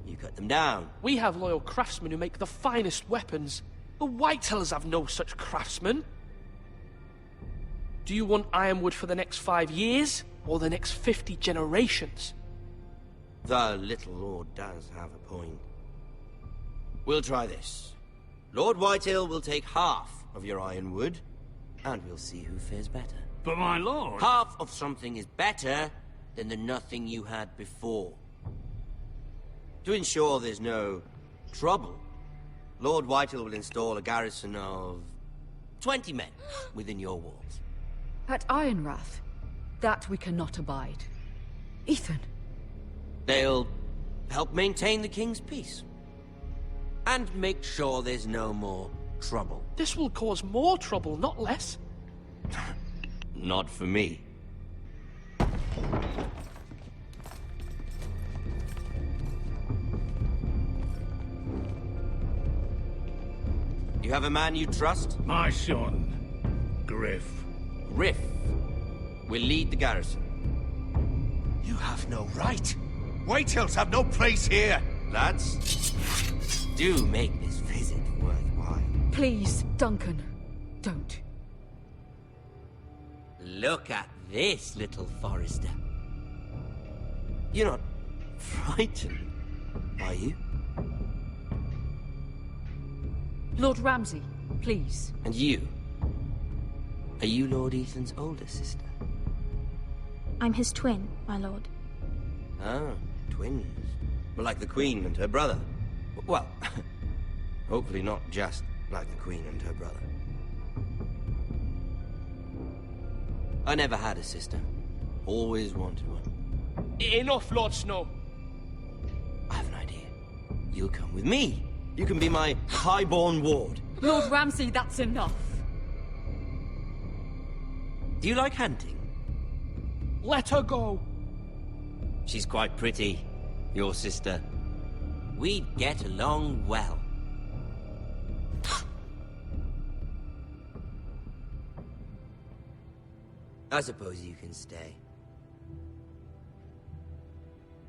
you cut them down. We have loyal craftsmen who make the finest weapons. The Whitehills have no such craftsmen. Do you want Ironwood for the next 5 years, or the next 50 generations? The little lord does have a point. We'll try this. Lord Whitehill will take half of your Ironwood, and we'll see who fares better. But my lord... Half of something is better than the nothing you had before. To ensure there's no trouble, Lord Whitehill will install a garrison of 20 men within your walls. At Ironrath? That we cannot abide. Ethan! They'll help maintain the king's peace. And make sure there's no more trouble. This will cause more trouble, not less. Not for me. You have a man you trust? My son, Griff. Griff will lead the garrison. You have no right. Whitehills have no place here. Lads, do make this visit worthwhile. Please, Duncan, don't. Look at this, little Forrester. You're not frightened, are you? Lord Ramsay, please. And you? Are you Lord Ethan's older sister? I'm his twin, my lord. Ah, twins. Well, like the Queen and her brother. Well, hopefully not just like the Queen and her brother. I never had a sister. Always wanted one. Enough, Lord Snow. I have an idea. You'll come with me. You can be my highborn ward. Lord Ramsay, that's enough. Do you like hunting? Let her go. She's quite pretty, your sister. We'd get along well. I suppose you can stay.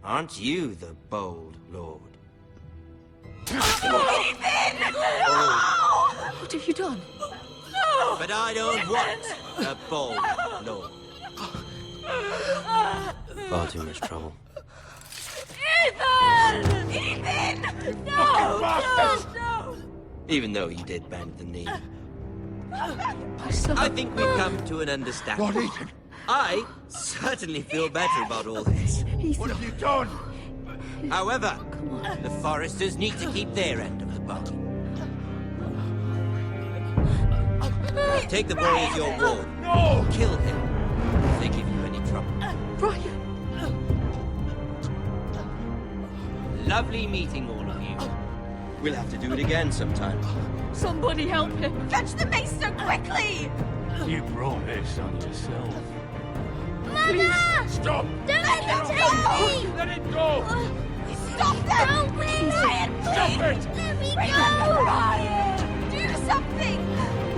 Aren't you the bold lord? What have you done? But I don't want a bold lord. Far too much trouble. Ethan! Ethan! No! No! Even though you did bend the knee. My son. I think we've come to an understanding. Lord Ethan! I certainly feel better about all this. What have you done? However, the Forresters need to keep their end of the bargain. Take the boy as your ward. No! Kill him if they give you any trouble. Ryan! Lovely meeting all of you. We'll have to do it again sometime. Somebody help him! Fetch the maester quickly! You brought this on yourself. Mother! Stop! Don't let him take me! Let it go! Stop them! Help me! Ryan, Stop please! it! Let me Remember, go! Ryan! Do something!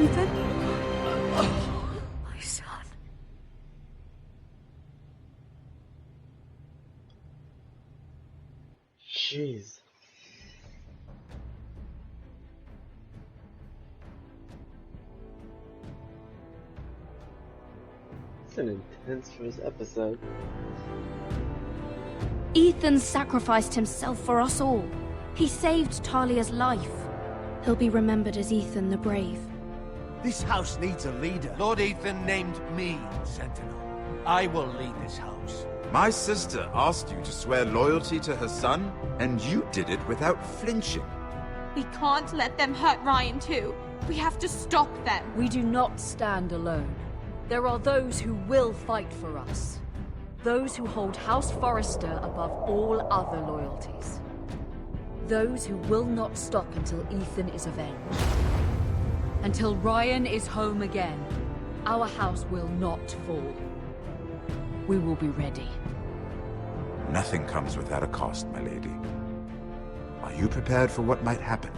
Ethan? My son. Jeez. It's an intense first episode. Ethan sacrificed himself for us all. He saved Talia's life. He'll be remembered as Ethan the Brave. This house needs a leader. Lord Ethan named me Sentinel. I will lead this house. My sister asked you to swear loyalty to her son, and you did it without flinching. We can't let them hurt Ryan too. We have to stop them. We do not stand alone. There are those who will fight for us. Those who hold House Forrester above all other loyalties. Those who will not stop until Ethan is avenged. Until Ryan is home again, our house will not fall. We will be ready. Nothing comes without a cost, my lady. Are you prepared for what might happen?